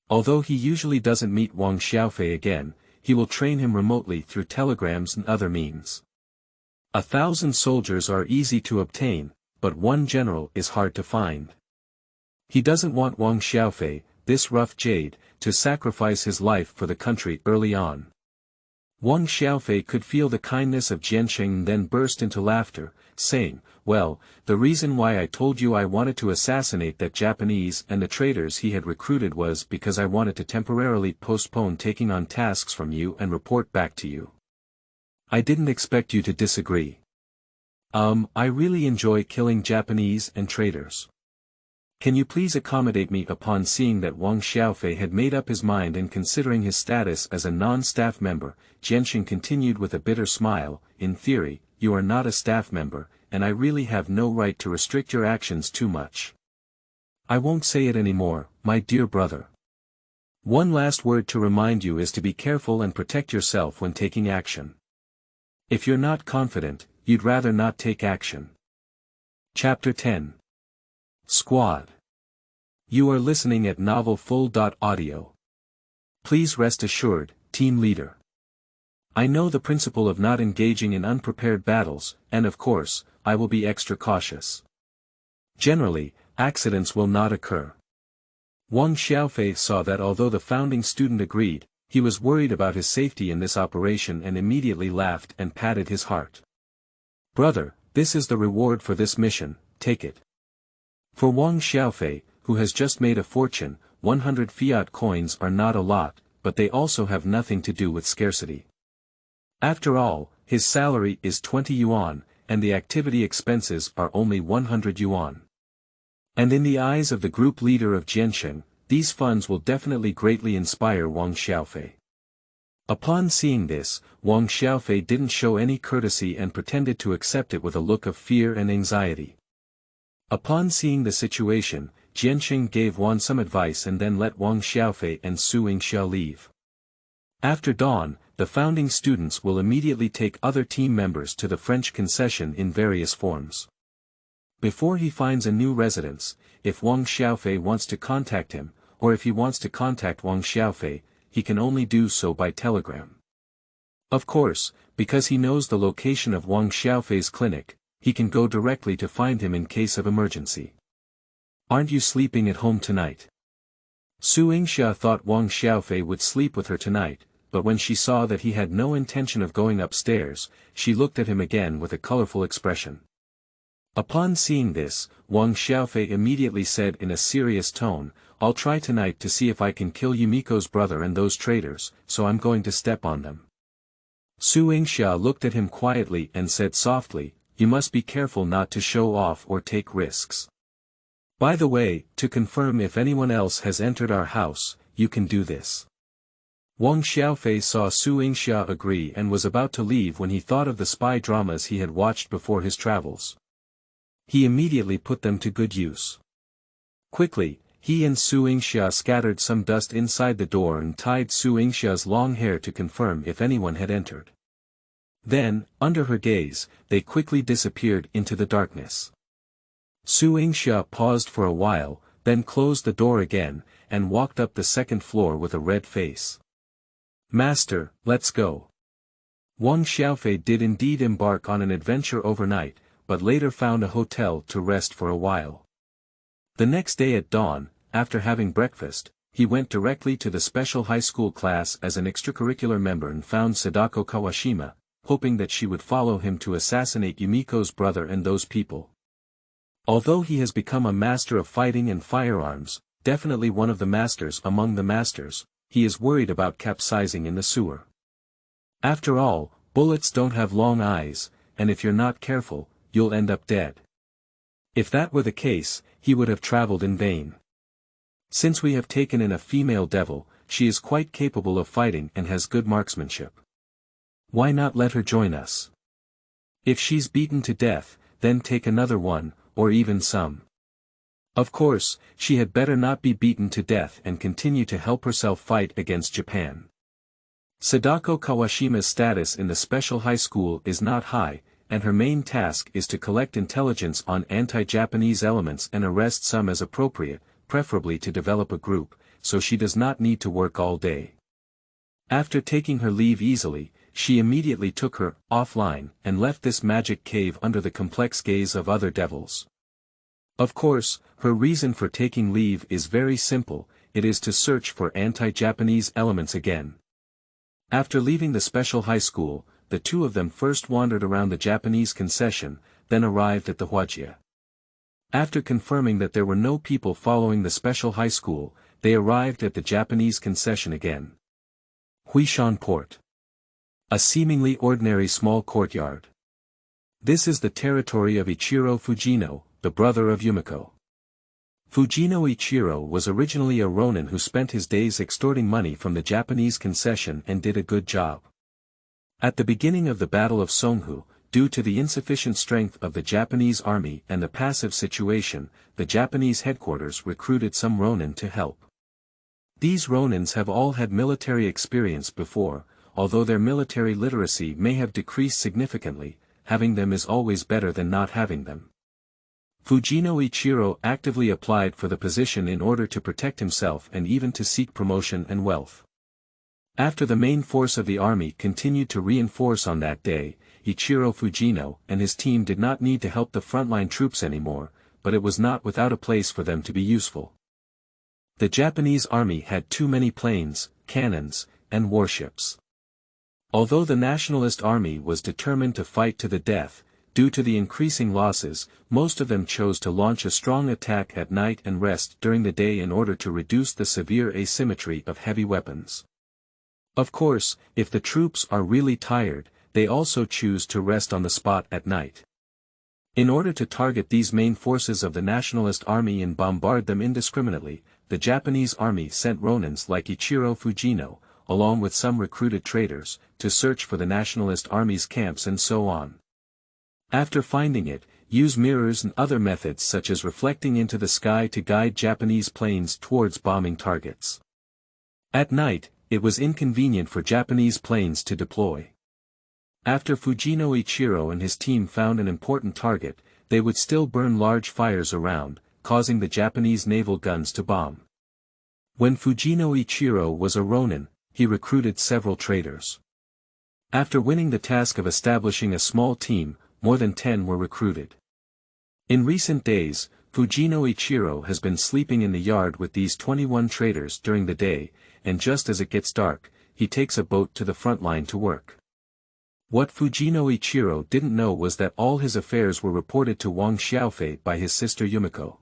Although he usually doesn't meet Wang Xiaofei again, he will train him remotely through telegrams and other means. 1,000 soldiers are easy to obtain, but one general is hard to find. He doesn't want Wang Xiaofei, this rough jade, to sacrifice his life for the country early on. Wang Xiaofei could feel the kindness of Jianqing and then burst into laughter, saying, "Well, the reason why I told you I wanted to assassinate that Japanese and the traitors he had recruited was because I wanted to temporarily postpone taking on tasks from you and report back to you. I didn't expect you to disagree. I really enjoy killing Japanese and traitors. Can you please accommodate me?" Upon seeing that Wang Xiaofei had made up his mind and considering his status as a non-staff member, Jianqing continued with a bitter smile, "In theory, you are not a staff member, and I really have no right to restrict your actions too much. I won't say it anymore, my dear brother. One last word to remind you is to be careful and protect yourself when taking action. If you're not confident, you'd rather not take action." Chapter 10. Squad. You are listening at novelfull.audio. Please rest assured, team leader. I know the principle of not engaging in unprepared battles, and of course, I will be extra cautious. Generally, accidents will not occur. Wang Xiaofei saw that although the founding student agreed, he was worried about his safety in this operation and immediately laughed and patted his heart. Brother, this is the reward for this mission, take it. For Wang Xiaofei, who has just made a fortune, 100 fiat coins are not a lot, but they also have nothing to do with scarcity. After all, his salary is 20 yuan, and the activity expenses are only 100 yuan. And in the eyes of the group leader of Jiansheng, these funds will definitely greatly inspire Wang Xiaofei. Upon seeing this, Wang Xiaofei didn't show any courtesy and pretended to accept it with a look of fear and anxiety. Upon seeing the situation, Jiansheng gave Wang some advice and then let Wang Xiaofei and Su Yingxia leave. After dawn, the founding students will immediately take other team members to the French concession in various forms. Before he finds a new residence, if Wang Xiaofei wants to contact him, or if he wants to contact Wang Xiaofei, he can only do so by telegram. Of course, because he knows the location of Wang Xiaofei's clinic, he can go directly to find him in case of emergency. Aren't you sleeping at home tonight? Su Yingxia thought Wang Xiaofei would sleep with her tonight, but when she saw that he had no intention of going upstairs, she looked at him again with a colorful expression. Upon seeing this, Wang Xiaofei immediately said in a serious tone, I'll try tonight to see if I can kill Yumiko's brother and those traitors, so I'm going to step on them. Su Yingxia looked at him quietly and said softly, you must be careful not to show off or take risks. By the way, to confirm if anyone else has entered our house, you can do this. Wang Xiaofei saw Su Yingxia agree and was about to leave when he thought of the spy dramas he had watched before his travels. He immediately put them to good use. Quickly, he and Su Yingxia scattered some dust inside the door and tied Su Yingxia's long hair to confirm if anyone had entered. Then, under her gaze, they quickly disappeared into the darkness. Su Yingxia paused for a while, then closed the door again, and walked up the second floor with a red face. Master, let's go. Wang Xiaofei did indeed embark on an adventure overnight, but later found a hotel to rest for a while. The next day at dawn, after having breakfast, he went directly to the special high school class as an extracurricular member and found Sadako Kawashima, hoping that she would follow him to assassinate Yumiko's brother and those people. Although he has become a master of fighting and firearms, definitely one of the masters among the masters, he is worried about capsizing in the sewer. After all, bullets don't have long eyes, and if you're not careful, you'll end up dead. If that were the case, he would have traveled in vain. Since we have taken in a female devil, she is quite capable of fighting and has good marksmanship. Why not let her join us? If she's beaten to death, then take another one, or even some. Of course, she had better not be beaten to death and continue to help herself fight against Japan. Sadako Kawashima's status in the special high school is not high, and her main task is to collect intelligence on anti-Japanese elements and arrest some as appropriate, preferably to develop a group, so she does not need to work all day. After taking her leave easily, she immediately took her offline and left this magic cave under the complex gaze of other devils. Of course, her reason for taking leave is very simple, it is to search for anti-Japanese elements again. After leaving the special high school, the two of them first wandered around the Japanese concession, then arrived at the Huajia. After confirming that there were no people following the special high school, they arrived at the Japanese concession again. Huishan Port. A seemingly ordinary small courtyard. This is the territory of Ichiro Fujino, the brother of Yumiko. Fujino Ichiro was originally a ronin who spent his days extorting money from the Japanese concession and did a good job. At the beginning of the Battle of Songhu, due to the insufficient strength of the Japanese army and the passive situation, the Japanese headquarters recruited some ronin to help. These ronins have all had military experience before, although their military literacy may have decreased significantly, having them is always better than not having them. Fujino Ichiro actively applied for the position in order to protect himself and even to seek promotion and wealth. After the main force of the army continued to reinforce on that day, Ichiro Fujino and his team did not need to help the frontline troops anymore, but it was not without a place for them to be useful. The Japanese army had too many planes, cannons, and warships. Although the nationalist army was determined to fight to the death, due to the increasing losses, most of them chose to launch a strong attack at night and rest during the day in order to reduce the severe asymmetry of heavy weapons. Of course, if the troops are really tired, they also choose to rest on the spot at night. In order to target these main forces of the nationalist army and bombard them indiscriminately, the Japanese army sent ronins like Ichiro Fujino, along with some recruited traitors, to search for the nationalist army's camps and so on. After finding it, use mirrors and other methods such as reflecting into the sky to guide Japanese planes towards bombing targets. At night, it was inconvenient for Japanese planes to deploy. After Fujino Ichiro and his team found an important target, they would still burn large fires around, causing the Japanese naval guns to bomb. When Fujino Ichiro was a ronin, he recruited several traitors. After winning the task of establishing a small team, more than 10 were recruited. In recent days, Fujino Ichiro has been sleeping in the yard with these 21 traitors during the day, and just as it gets dark, he takes a boat to the front line to work. What Fujino Ichiro didn't know was that all his affairs were reported to Wang Xiaofei by his sister Yumiko.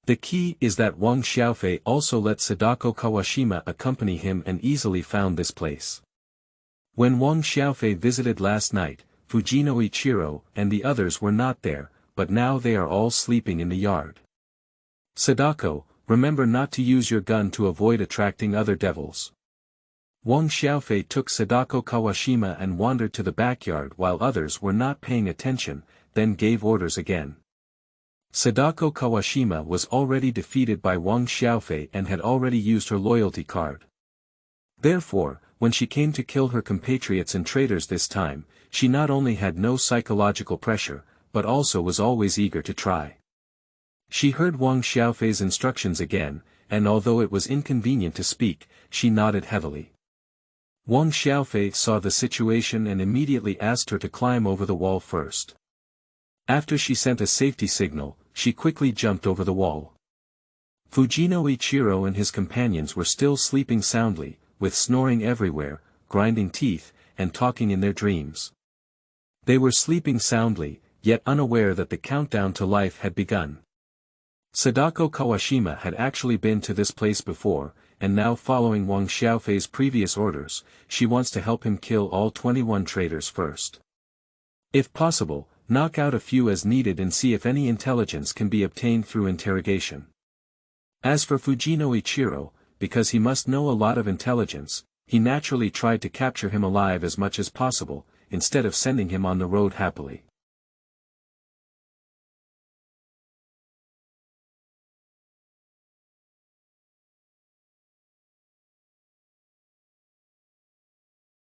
The key is that Wang Xiaofei also let Sadako Kawashima accompany him and easily found this place. When Wang Xiaofei visited last night, Fujino Ichiro and the others were not there, but now they are all sleeping in the yard. Sadako, remember not to use your gun to avoid attracting other devils. Wang Xiaofei took Sadako Kawashima and wandered to the backyard while others were not paying attention, then gave orders again. Sadako Kawashima was already defeated by Wang Xiaofei and had already used her loyalty card. Therefore, when she came to kill her compatriots and traitors this time, she not only had no psychological pressure, but also was always eager to try. She heard Wang Xiaofei's instructions again, and although it was inconvenient to speak, she nodded heavily. Wang Xiaofei saw the situation and immediately asked her to climb over the wall first. After she sent a safety signal, she quickly jumped over the wall. Fujino Ichiro and his companions were still sleeping soundly, with snoring everywhere, grinding teeth, and talking in their dreams. They were sleeping soundly, yet unaware that the countdown to life had begun. Sadako Kawashima had actually been to this place before, and now following Wang Xiaofei's previous orders, she wants to help him kill all 21 traitors first. If possible, knock out a few as needed and see if any intelligence can be obtained through interrogation. As for Fujino Ichiro, because he must know a lot of intelligence, he naturally tried to capture him alive as much as possible, instead of sending him on the road happily.